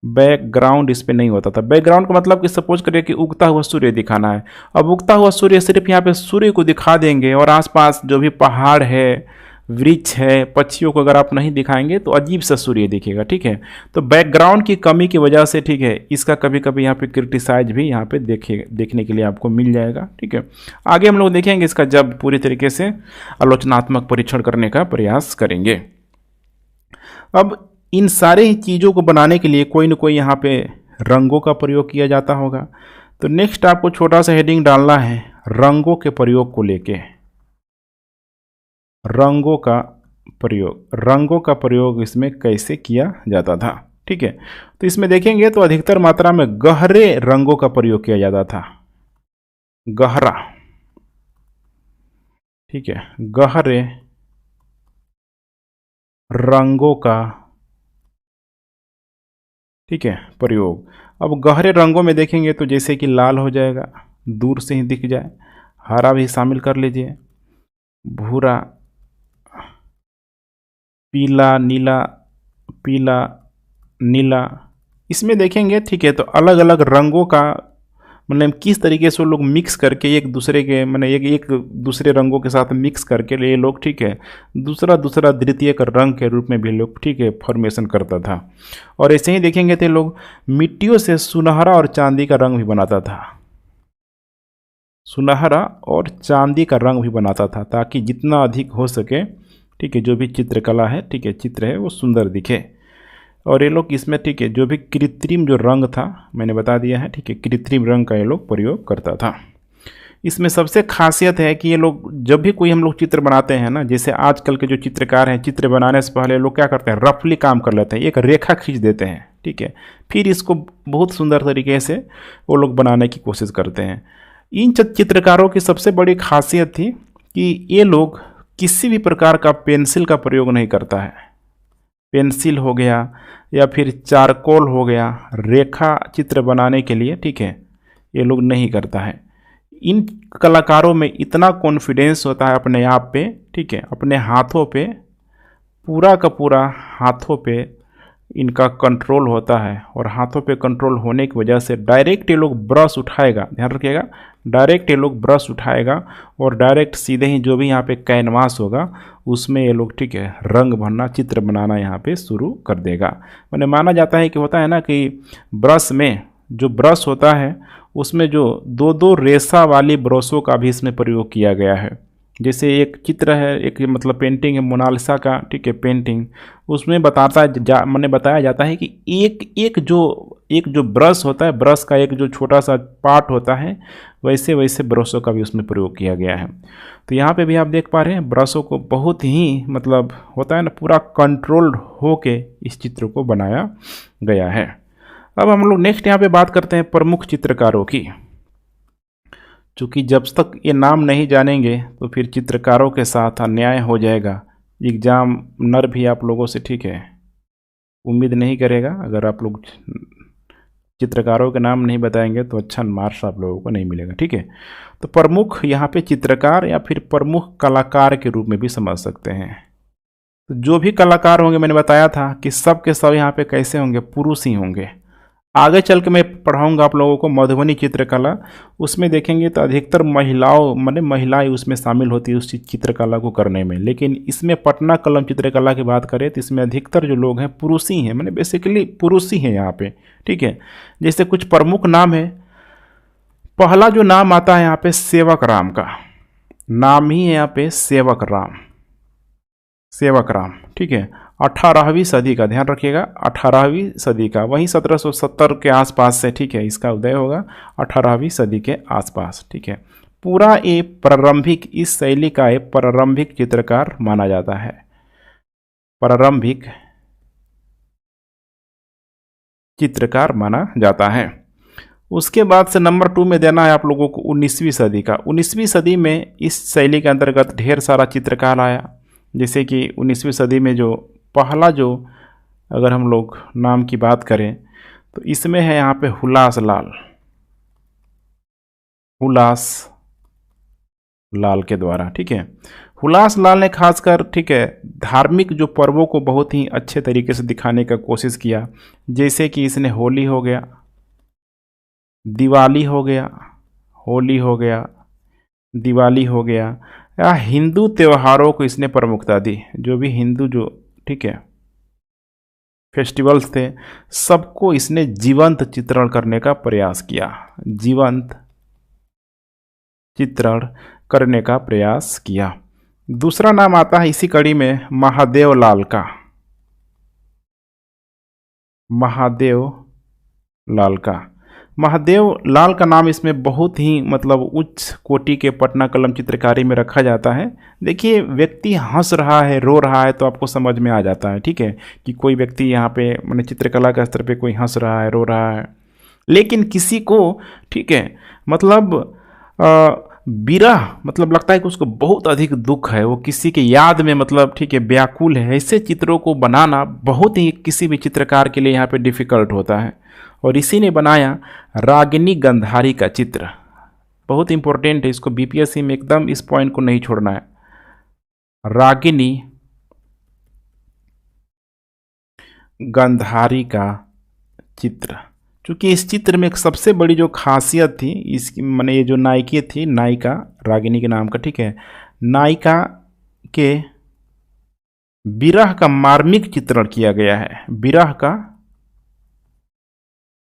बैकग्राउंड इस पे नहीं होता था। बैकग्राउंड का मतलब कि सपोज करिए कि उगता हुआ सूर्य दिखाना है। अब उगता हुआ सूर्य सिर्फ यहाँ पे सूर्य को दिखा देंगे और आसपास जो भी पहाड़ है, वृक्ष है, पक्षियों को अगर आप नहीं दिखाएंगे तो अजीब सा सूर्य दिखेगा, ठीक है। तो बैकग्राउंड की कमी की वजह से, ठीक है, इसका कभी कभी यहाँ पे क्रिटिसाइज भी यहाँ पे देखने के लिए आपको मिल जाएगा, ठीक है। आगे हम लोग देखेंगे इसका जब पूरी तरीके से आलोचनात्मक परीक्षण करने का प्रयास करेंगे। अब इन सारे ही चीज़ों को बनाने के लिए कोई ना कोई यहाँ पे रंगों का प्रयोग किया जाता होगा। तो नेक्स्ट आपको छोटा सा हेडिंग डालना है रंगों के प्रयोग को लेके। रंगों का प्रयोग इसमें कैसे किया जाता था, ठीक है। तो इसमें देखेंगे तो अधिकतर मात्रा में गहरे रंगों का प्रयोग किया जाता था। गहरा, ठीक है, गहरे रंगों का, ठीक है, प्रयोग। अब गहरे रंगों में देखेंगे तो जैसे कि लाल हो जाएगा, दूर से ही दिख जाए, हरा भी शामिल कर लीजिए, भूरा, पीला, नीला, इसमें देखेंगे, ठीक है। तो अलग अलग रंगों का मतलब किस तरीके से वो लोग मिक्स करके एक दूसरे के मतलब एक दूसरे रंगों के साथ मिक्स करके ये लोग, ठीक है, दूसरा द्वितीय का रंग के रूप में भी लोग, ठीक है, फॉर्मेशन करता था। और ऐसे ही देखेंगे तो लोग मिट्टियों से सुनहरा और चांदी का रंग भी बनाता था। सुनहरा और चांदी का रंग भी बनाता था ताकि जितना अधिक हो सके, ठीक है, जो भी चित्रकला है, ठीक है, चित्र है वो सुंदर दिखे। और ये लोग इसमें, ठीक है, जो भी कृत्रिम जो रंग था मैंने बता दिया है, ठीक है, कृत्रिम रंग का ये लोग प्रयोग करता था। इसमें सबसे खासियत है कि ये लोग जब भी कोई हम लोग चित्र बनाते हैं ना, जैसे आजकल के जो चित्रकार हैं, चित्र बनाने से पहले लोग क्या करते हैं, रफली काम कर लेते हैं, एक रेखा खींच देते हैं, ठीक है, फिर इसको बहुत सुंदर तरीके से वो लोग बनाने की कोशिश करते हैं। इन चित्रकारों की सबसे बड़ी खासियत थी कि ये लोग किसी भी प्रकार का पेंसिल का प्रयोग नहीं करता है। पेंसिल हो गया या फिर चारकोल हो गया रेखा चित्र बनाने के लिए, ठीक है, ये लोग नहीं करता है। इन कलाकारों में इतना कॉन्फिडेंस होता है अपने आप पे, ठीक है, अपने हाथों पे, पूरा का पूरा हाथों पे इनका कंट्रोल होता है। और हाथों पे कंट्रोल होने की वजह से डायरेक्ट ये लोग ब्रश उठाएगा, ध्यान रखिएगा, डायरेक्ट ये लोग ब्रश उठाएगा और डायरेक्ट सीधे ही जो भी यहाँ पे कैनवास होगा उसमें ये लोग, ठीक है, रंग भरना, चित्र बनाना यहाँ पे शुरू कर देगा। मैंने माना जाता है कि होता है ना कि ब्रश में जो ब्रश होता है उसमें जो दो दो रेशा वाली ब्रशों का भी इसमें प्रयोग किया गया है। जैसे एक चित्र है, एक मतलब पेंटिंग है मोनालिसा का, ठीक है, पेंटिंग, उसमें मैंने बताया जाता है कि एक जो ब्रश होता है, ब्रश का एक जो छोटा सा पार्ट होता है, वैसे वैसे ब्रशों का भी उसमें प्रयोग किया गया है। तो यहाँ पे भी आप देख पा रहे हैं ब्रशों को बहुत ही मतलब होता है ना, पूरा कंट्रोल्ड होके इस चित्र को बनाया गया है। अब हम लोग नेक्स्ट यहाँ पे बात करते हैं प्रमुख चित्रकारों की। चूँकि जब तक ये नाम नहीं जानेंगे तो फिर चित्रकारों के साथ अन्याय हो जाएगा। एग्जामिनर भी आप लोगों से, ठीक है, उम्मीद नहीं करेगा। अगर आप लोग चित्रकारों के नाम नहीं बताएंगे तो अच्छा मार्क्स आप लोगों को नहीं मिलेगा, ठीक है। तो प्रमुख यहाँ पे चित्रकार या फिर प्रमुख कलाकार के रूप में भी समझ सकते हैं। तो जो भी कलाकार होंगे, मैंने बताया था कि सब के सब यहाँ पे कैसे होंगे, पुरुष ही होंगे। आगे चल के मैं पढ़ाऊंगा आप लोगों को मधुबनी चित्रकला, उसमें देखेंगे तो अधिकतर महिलाएं उसमें शामिल होती है उस चित्रकला को करने में। लेकिन इसमें पटना कलम चित्रकला की बात करें तो इसमें अधिकतर जो लोग हैं पुरुष ही हैं, बेसिकली पुरुष ही हैं यहाँ पे, ठीक है। जैसे कुछ प्रमुख नाम है, पहला जो नाम आता है यहाँ पे सेवक राम का नाम ही है, यहाँ पे सेवक राम, ठीक है। 18वीं सदी का, ध्यान रखिएगा, 18वीं सदी का, वहीं 1770 के आसपास से, ठीक है, इसका उदय होगा 18वीं सदी के आसपास, ठीक है। पूरा ये प्रारंभिक, इस शैली का एक प्रारंभिक चित्रकार माना जाता है, प्रारंभिक चित्रकार माना जाता है। उसके बाद से नंबर 2 में देना है आप लोगों को 19वीं सदी का। 19वीं सदी में इस शैली के अंतर्गत ढेर सारा चित्रकार आया। जैसे कि 19वीं सदी में जो पहला जो अगर हम लोग नाम की बात करें तो इसमें है यहाँ पे हुलास लाल के द्वारा। ठीक है, हुलास लाल ने खासकर, ठीक है, धार्मिक जो पर्वों को बहुत ही अच्छे तरीके से दिखाने का कोशिश किया। जैसे कि इसने होली हो गया, दिवाली हो गया, होली हो गया, दिवाली हो गया, या हिंदू त्योहारों को इसने प्रमुखता दी। जो भी हिंदू जो, ठीक है, फेस्टिवल्स थे, सबको इसने जीवंत चित्रण करने का प्रयास किया, जीवंत चित्रण करने का प्रयास किया। दूसरा नाम आता है इसी कड़ी में महादेव लाल का, महादेव लाल का। महादेव लाल का नाम इसमें बहुत ही मतलब उच्च कोटि के पटना कलम चित्रकारी में रखा जाता है। देखिए, व्यक्ति हंस रहा है, रो रहा है, तो आपको समझ में आ जाता है, ठीक है, कि कोई व्यक्ति यहाँ पे मैंने चित्रकला के स्तर पे कोई हंस रहा है, रो रहा है। लेकिन किसी को, ठीक है, मतलब विरह, मतलब लगता है कि उसको बहुत अधिक दुख है, वो किसी के याद में, मतलब ठीक है, व्याकुल है। ऐसे चित्रों को बनाना बहुत ही किसी भी चित्रकार के लिए यहाँ पे डिफ़िकल्ट होता है। और इसी ने बनाया रागिनी गंधारी का चित्र। बहुत इंपॉर्टेंट है, इसको बीपीएससी में एकदम इस पॉइंट को नहीं छोड़ना है। रागिनी गंधारी का चित्र। चूँकि इस चित्र में एक सबसे बड़ी जो खासियत थी इसकी, मैंने ये जो नायिका थी, नायिका रागिनी के नाम का, ठीक है, नायिका के विरह का मार्मिक चित्रण किया गया है। विरह का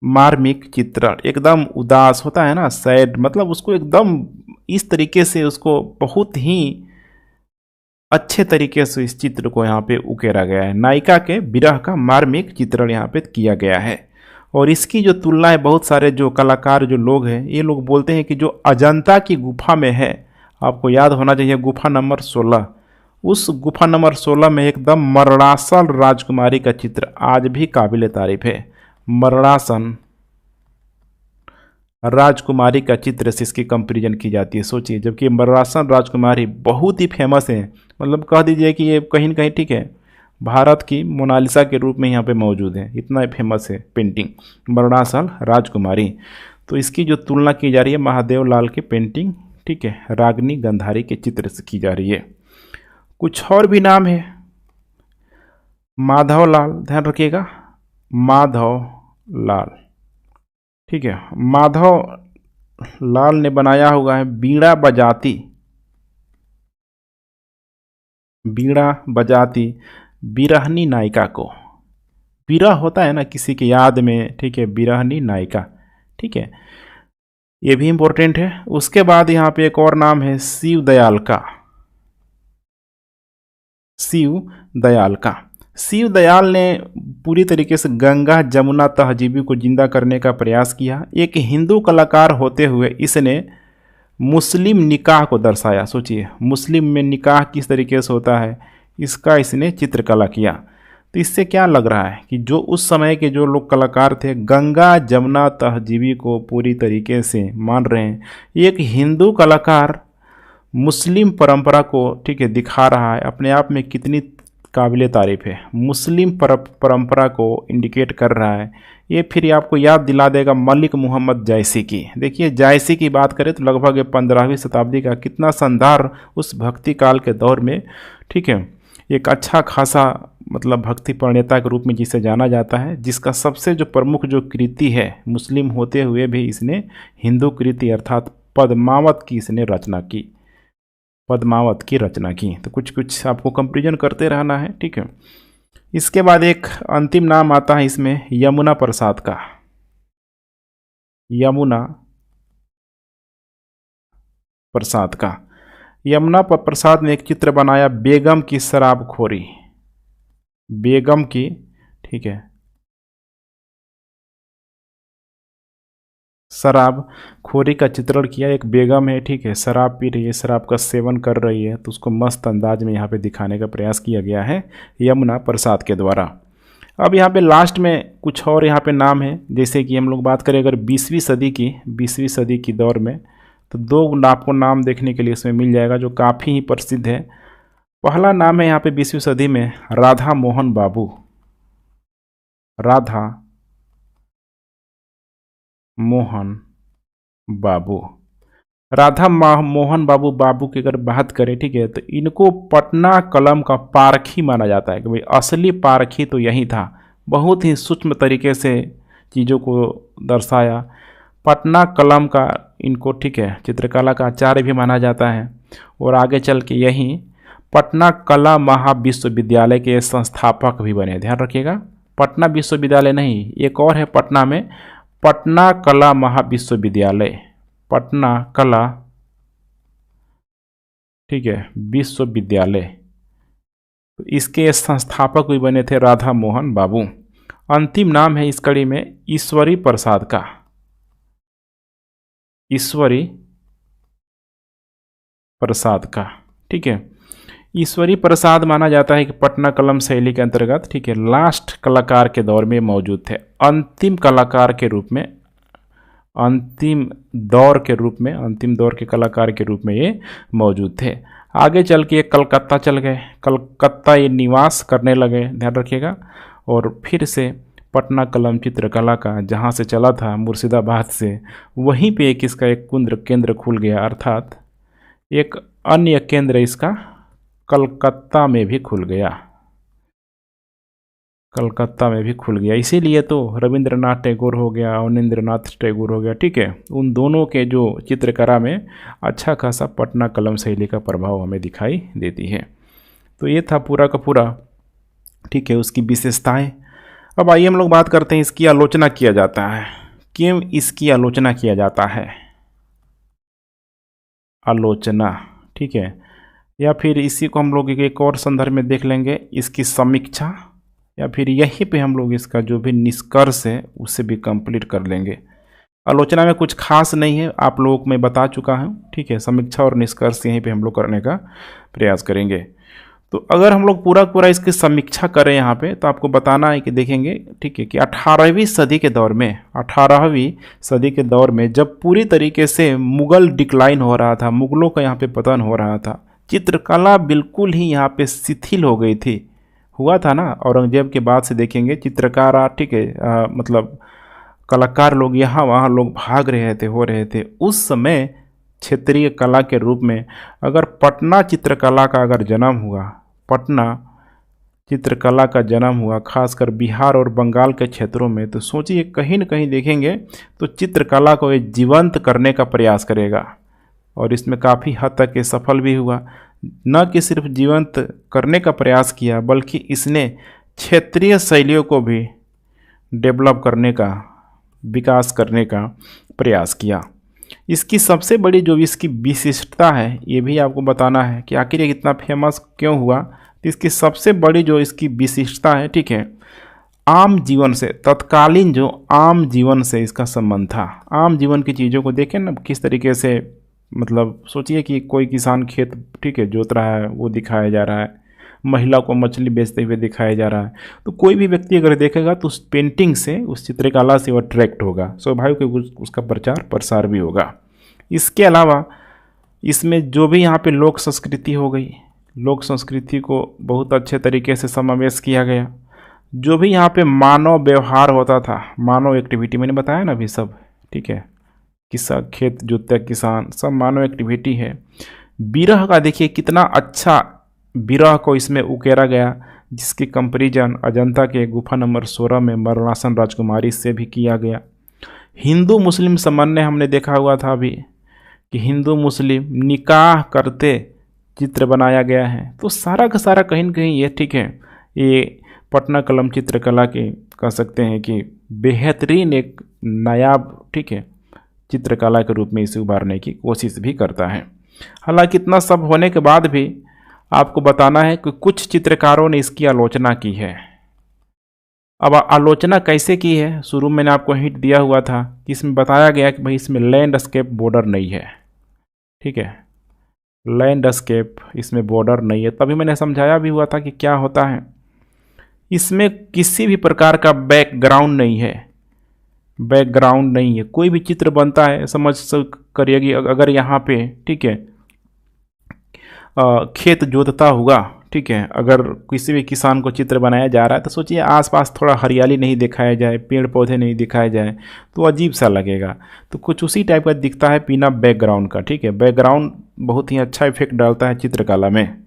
मार्मिक चित्रण, एकदम उदास होता है ना, सैड, मतलब उसको एकदम इस तरीके से उसको बहुत ही अच्छे तरीके से इस चित्र को यहाँ पे उकेरा गया है। नायिका के विरह का मार्मिक चित्रण यहाँ पे किया गया है। और इसकी जो तुलना है, बहुत सारे जो कलाकार जो लोग हैं, ये लोग बोलते हैं कि जो अजंता की गुफा में है, आपको याद होना चाहिए गुफा नंबर 16, उस गुफा नंबर 16 में एकदम मरणासन राजकुमारी का चित्र आज भी काबिल तारीफ है। मरणासन राजकुमारी का चित्र से इसकी कंपेरिजन की जाती है। सोचिए, जबकि मरणासन राजकुमारी बहुत ही फेमस है, मतलब कह दीजिए कि ये कहीं न कहीं, ठीक है, भारत की मोनालिसा के रूप में यहाँ पे मौजूद है, इतना फेमस है पेंटिंग मरणासन राजकुमारी। तो इसकी जो तुलना की जा रही है महादेव लाल की पेंटिंग, ठीक है, रागिनी गंधारी के चित्र से की जा रही है। कुछ और भी नाम है, माधव लाल, ध्यान रखिएगा, माधव लाल, ठीक है, माधव लाल ने बनाया हुआ है बीड़ा बजाती, बीड़ा बजाती बिरहनी नायिका को। विरह होता है ना किसी की याद में, ठीक है, बिरहनी नायिका, ठीक है, ये भी इंपॉर्टेंट है। उसके बाद यहाँ पे एक और नाम है शिव दयाल का, शिव दयाल का। शिव दयाल ने पूरी तरीके से गंगा जमुना तहजीबी को जिंदा करने का प्रयास किया। एक हिंदू कलाकार होते हुए इसने मुस्लिम निकाह को दर्शाया। सोचिए, मुस्लिम में निकाह किस तरीके से होता है, इसका इसने चित्रकला किया। तो इससे क्या लग रहा है कि जो उस समय के जो लोग कलाकार थे, गंगा जमुना तहजीबी को पूरी तरीके से मान रहे हैं। एक हिंदू कलाकार मुस्लिम परंपरा को, ठीक है, दिखा रहा है, अपने आप में कितनी काबिल तारीफ है। मुस्लिम परंपरा को इंडिकेट कर रहा है। ये फिर आपको याद दिला देगा मलिक मोहम्मद जायसी की। देखिए, जायसी की बात करें तो लगभग 15वीं शताब्दी का कितना शानदार उस भक्ति काल के दौर में, ठीक है, एक अच्छा खासा मतलब भक्ति प्रणेता के रूप में जिसे जाना जाता है, जिसका सबसे जो प्रमुख जो कृति है, मुस्लिम होते हुए भी इसने हिंदू कृति अर्थात पद्मावत की इसने रचना की, पद्मावत की रचना की। तो कुछ कुछ आपको कंपेरिजन करते रहना है, ठीक है। इसके बाद एक अंतिम नाम आता है इसमें यमुना प्रसाद का, यमुना प्रसाद का। यमुना प्रसाद ने एक चित्र बनाया बेगम की शराबखोरी, बेगम की, ठीक है, शराब खोरी का चित्रण किया। एक बेगम है, ठीक है, शराब पी रही है, शराब का सेवन कर रही है, तो उसको मस्त अंदाज में यहाँ पे दिखाने का प्रयास किया गया है यमुना प्रसाद के द्वारा। अब यहाँ पे लास्ट में कुछ और यहाँ पे नाम है, जैसे कि हम लोग बात करें अगर 20वीं सदी की दौर में, तो दो आपको नाम देखने के लिए इसमें मिल जाएगा जो काफ़ी ही प्रसिद्ध है। पहला नाम है यहाँ पे 20वीं सदी में राधा मोहन बाबू, राधा मोहन बाबू। राधा मोहन बाबू की अगर बात करें, ठीक है, तो इनको पटना कलम का पारखी माना जाता है कि भाई असली पारखी तो यही था। बहुत ही सूक्ष्म तरीके से चीज़ों को दर्शाया। पटना कलम का इनको, ठीक है, चित्रकला का आचार्य भी माना जाता है। और आगे चल के यही पटना कला महाविश्वविद्यालय के संस्थापक भी बने। ध्यान रखिएगा, पटना विश्वविद्यालय नहीं, एक और है पटना में, पटना कला महाविश्वविद्यालय, पटना कला, ठीक है, विश्वविद्यालय। तो इसके संस्थापक भी बने थे राधा मोहन बाबू। अंतिम नाम है इस कड़ी में ईश्वरी प्रसाद का, ईश्वरी प्रसाद का, ठीक है। ईश्वरी प्रसाद माना जाता है कि पटना कलम शैली के अंतर्गत, ठीक है, लास्ट कलाकार के दौर में मौजूद थे। अंतिम कलाकार के रूप में, अंतिम दौर के रूप में, अंतिम दौर के कलाकार के रूप में ये मौजूद थे। आगे चल के कलकत्ता चल गए, कलकत्ता ये निवास करने लगे, ध्यान रखिएगा। और फिर से पटना कलम चित्रकला का जहाँ से चला था मुर्शिदाबाद से, वहीं पे एक इसका एक केंद्र खुल गया, अर्थात एक अन्य केंद्र इसका कलकत्ता में भी खुल गया, कलकत्ता में भी खुल गया। इसीलिए तो रविंद्रनाथ टैगोर हो गया, अवनींद्रनाथ टैगोर हो गया, ठीक है, उन दोनों के जो चित्रकला में अच्छा खासा पटना कलम शैली का प्रभाव हमें दिखाई देती है। तो ये था पूरा का पूरा, ठीक है, उसकी विशेषताएं। अब आइए हम लोग बात करते हैं इसकी आलोचना किया जाता है। क्यों इसकी आलोचना किया जाता है? आलोचना, ठीक है, या फिर इसी को हम लोग एक और संदर्भ में देख लेंगे, इसकी समीक्षा, या फिर यहीं पे हम लोग इसका जो भी निष्कर्ष है उसे भी कंप्लीट कर लेंगे। आलोचना में कुछ खास नहीं है, आप लोगों को मैं बता चुका हूँ, ठीक है। समीक्षा और निष्कर्ष यहीं पे हम लोग करने का प्रयास करेंगे। तो अगर हम लोग पूरा इसकी समीक्षा करें यहाँ पे, तो आपको बताना है कि देखेंगे, ठीक है, कि 18वीं सदी के दौर में, 18वीं सदी के दौर में जब पूरी तरीके से मुगल डिक्लाइन हो रहा था, मुगलों का यहाँ पे पतन हो रहा था, चित्रकला बिल्कुल ही यहाँ पे शिथिल हो गई थी। हुआ था ना, औरंगजेब के बाद से देखेंगे चित्रकार, ठीक है, मतलब कलाकार लोग यहाँ वहाँ लोग भाग रहे थे, हो रहे थे। उस समय क्षेत्रीय कला के रूप में अगर पटना चित्रकला का अगर जन्म हुआ, पटना चित्रकला का जन्म हुआ खासकर बिहार और बंगाल के क्षेत्रों में, तो सोचिए कहीं न कहीं देखेंगे तो चित्रकला को ये जीवंत करने का प्रयास करेगा। और इसमें काफ़ी हद तक ये सफल भी हुआ। न कि सिर्फ जीवंत करने का प्रयास किया, बल्कि इसने क्षेत्रीय शैलियों को भी डेवलप करने का, विकास करने का प्रयास किया। इसकी सबसे बड़ी जो इसकी विशिष्टता है, ये भी आपको बताना है कि आखिर ये इतना फेमस क्यों हुआ। तो इसकी सबसे बड़ी जो इसकी विशिष्टता है, ठीक है, आम जीवन से, तत्कालीन जो आम जीवन से इसका संबंध था। आम जीवन की चीज़ों को देखें ना, किस तरीके से, मतलब सोचिए कि कोई किसान खेत, ठीक है, जोत रहा है, वो दिखाया जा रहा है, महिला को मछली बेचते हुए दिखाया जा रहा है। तो कोई भी व्यक्ति अगर देखेगा तो उस पेंटिंग से, उस चित्रकला से वो अट्रैक्ट होगा, स्वाभाविक उसका प्रचार प्रसार भी होगा। इसके अलावा इसमें जो भी यहाँ पे लोक संस्कृति हो गई, लोक संस्कृति को बहुत अच्छे तरीके से समावेश किया गया। जो भी यहाँ पे मानव व्यवहार होता था, मानव एक्टिविटी, मैंने बताया ना अभी सब, ठीक है, किसान, खेत जोतता किसान, सब मानव एक्टिविटी है। विरह का देखिए कितना अच्छा विरह को इसमें उकेरा गया, जिसकी कंपेरिजन अजंता के गुफा नंबर 16 में मरणासन राजकुमारी से भी किया गया। हिंदू मुस्लिम समन्वय हमने देखा हुआ था अभी कि हिंदू मुस्लिम निकाह करते चित्र बनाया गया है। तो सारा का सारा कहीं न कहीं ये, ठीक है, ये पटना कलम चित्रकला के कह सकते हैं कि बेहतरीन एक नायाब, ठीक है, चित्रकला के रूप में इसे उभारने की कोशिश भी करता है। हालांकि इतना सब होने के बाद भी आपको बताना है कि कुछ चित्रकारों ने इसकी आलोचना की है। अब आलोचना कैसे की है, शुरू में मैंने आपको हिंट दिया हुआ था कि इसमें बताया गया कि भाई इसमें लैंडस्केप बॉर्डर नहीं है, ठीक है, लैंडस्केप इसमें बॉर्डर नहीं है। तभी मैंने समझाया भी हुआ था कि क्या होता है, इसमें किसी भी प्रकार का बैकग्राउंड नहीं है, बैकग्राउंड नहीं है। कोई भी चित्र बनता है, समझ करिए कि अगर यहाँ पे, ठीक है, खेत जोतता हुआ, ठीक है, अगर किसी भी किसान को चित्र बनाया जा रहा है तो सोचिए आसपास थोड़ा हरियाली नहीं दिखाया जाए, पेड़ पौधे नहीं दिखाए जाए तो अजीब सा लगेगा। तो कुछ उसी टाइप का दिखता है बिना बैकग्राउंड का। ठीक है, बैकग्राउंड बहुत ही अच्छा इफेक्ट डालता है चित्रकला में।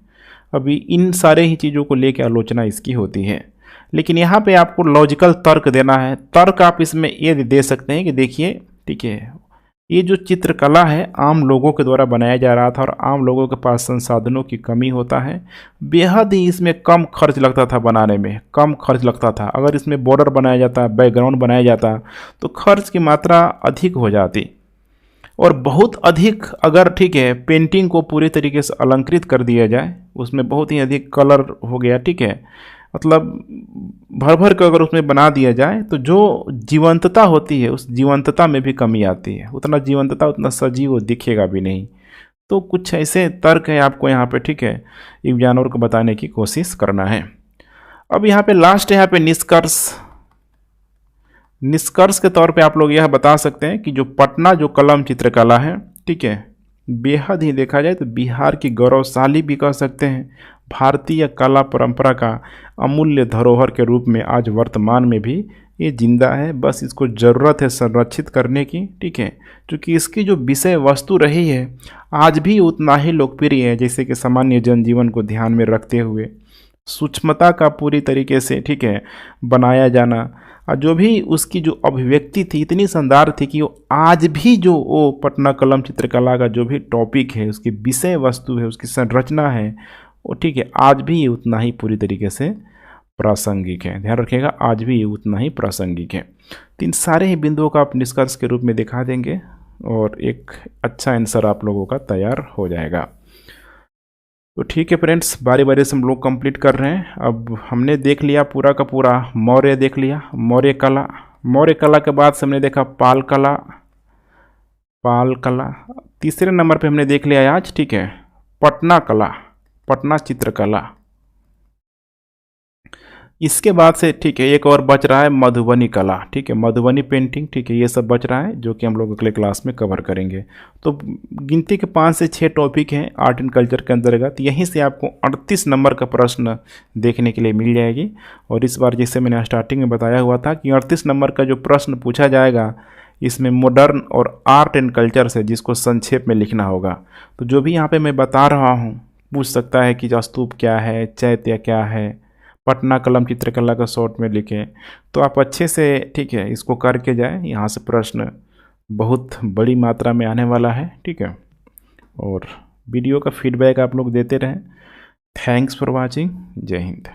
अभी इन सारे ही चीज़ों को लेकर आलोचना इसकी होती है, लेकिन यहाँ पे आपको लॉजिकल तर्क देना है। तर्क आप इसमें ये दे सकते हैं कि देखिए, ठीक है, ये जो चित्रकला है आम लोगों के द्वारा बनाया जा रहा था और आम लोगों के पास संसाधनों की कमी होता है। बेहद ही इसमें कम खर्च लगता था बनाने में, कम खर्च लगता था। अगर इसमें बॉर्डर बनाया जाता, बैकग्राउंड बनाया जाता तो खर्च की मात्रा अधिक हो जाती और बहुत अधिक। अगर ठीक है पेंटिंग को पूरी तरीके से अलंकृत कर दिया जाए, उसमें बहुत ही अधिक कलर हो गया, ठीक है, मतलब भर भर कर अगर उसमें बना दिया जाए तो जो जीवंतता होती है उस जीवंतता में भी कमी आती है। उतना जीवंतता, उतना सजीव वो दिखेगा भी नहीं। तो कुछ ऐसे तर्क है आपको यहाँ पे, ठीक है, एक जानवर को बताने की कोशिश करना है। अब यहाँ पे लास्ट है, यहाँ पे निष्कर्ष। निष्कर्ष के तौर पे आप लोग यह बता सकते हैं कि जो पटना जो कलम चित्रकला है, ठीक है, बेहद ही देखा जाए तो बिहार की गौरवशाली भी कह सकते हैं। भारतीय कला परंपरा का अमूल्य धरोहर के रूप में आज वर्तमान में भी ये जिंदा है। बस इसको ज़रूरत है संरक्षित करने की, ठीक है, क्योंकि इसकी जो विषय वस्तु रही है आज भी उतना ही लोकप्रिय है, जैसे कि सामान्य जनजीवन को ध्यान में रखते हुए सूक्ष्मता का पूरी तरीके से, ठीक है, बनाया जाना। और जो भी उसकी जो अभिव्यक्ति थी इतनी शानदार थी कि वो आज भी जो वो पटना कलम चित्रकला का जो भी टॉपिक है, उसकी विषय वस्तु है, उसकी संरचना है, वो ठीक है आज भी उतना ही पूरी तरीके से प्रासंगिक है। ध्यान रखिएगा, आज भी उतना ही प्रासंगिक है। तो इन सारे ही बिंदुओं का आप निष्कर्ष के रूप में दिखा देंगे और एक अच्छा आंसर आप लोगों का तैयार हो जाएगा। तो ठीक है फ्रेंड्स, बारी बारी से हम लोग कंप्लीट कर रहे हैं। अब हमने देख लिया पूरा का पूरा मौर्य, देख लिया मौर्य कला। मौर्य कला के बाद से हमने देखा पाल कला। पाल कला तीसरे नंबर पे हमने देख लिया आज, ठीक है, पटना कला, पटना चित्रकला। इसके बाद से ठीक है एक और बच रहा है मधुबनी कला, ठीक है, मधुबनी पेंटिंग, ठीक है, ये सब बच रहा है जो कि हम लोग अगले क्लास में कवर करेंगे। तो गिनती के 5 से 6 टॉपिक हैं आर्ट एंड कल्चर के अंतर्गत। यहीं से आपको 38 नंबर का प्रश्न देखने के लिए मिल जाएगी। और इस बार जैसे मैंने स्टार्टिंग में बताया हुआ था कि 38 नंबर का जो प्रश्न पूछा जाएगा इसमें मॉडर्न और आर्ट एंड कल्चर से, जिसको संक्षेप में लिखना होगा। तो जो भी यहाँ पर मैं बता रहा हूँ पूछ सकता है कि स्तूप क्या है, चैत्य क्या है, पटना कलम चित्रकला का शॉर्ट में लिखें। तो आप अच्छे से, ठीक है, इसको करके जाएं। यहाँ से प्रश्न बहुत बड़ी मात्रा में आने वाला है, ठीक है। और वीडियो का फीडबैक आप लोग देते रहें। Thanks for watching. जय हिंद।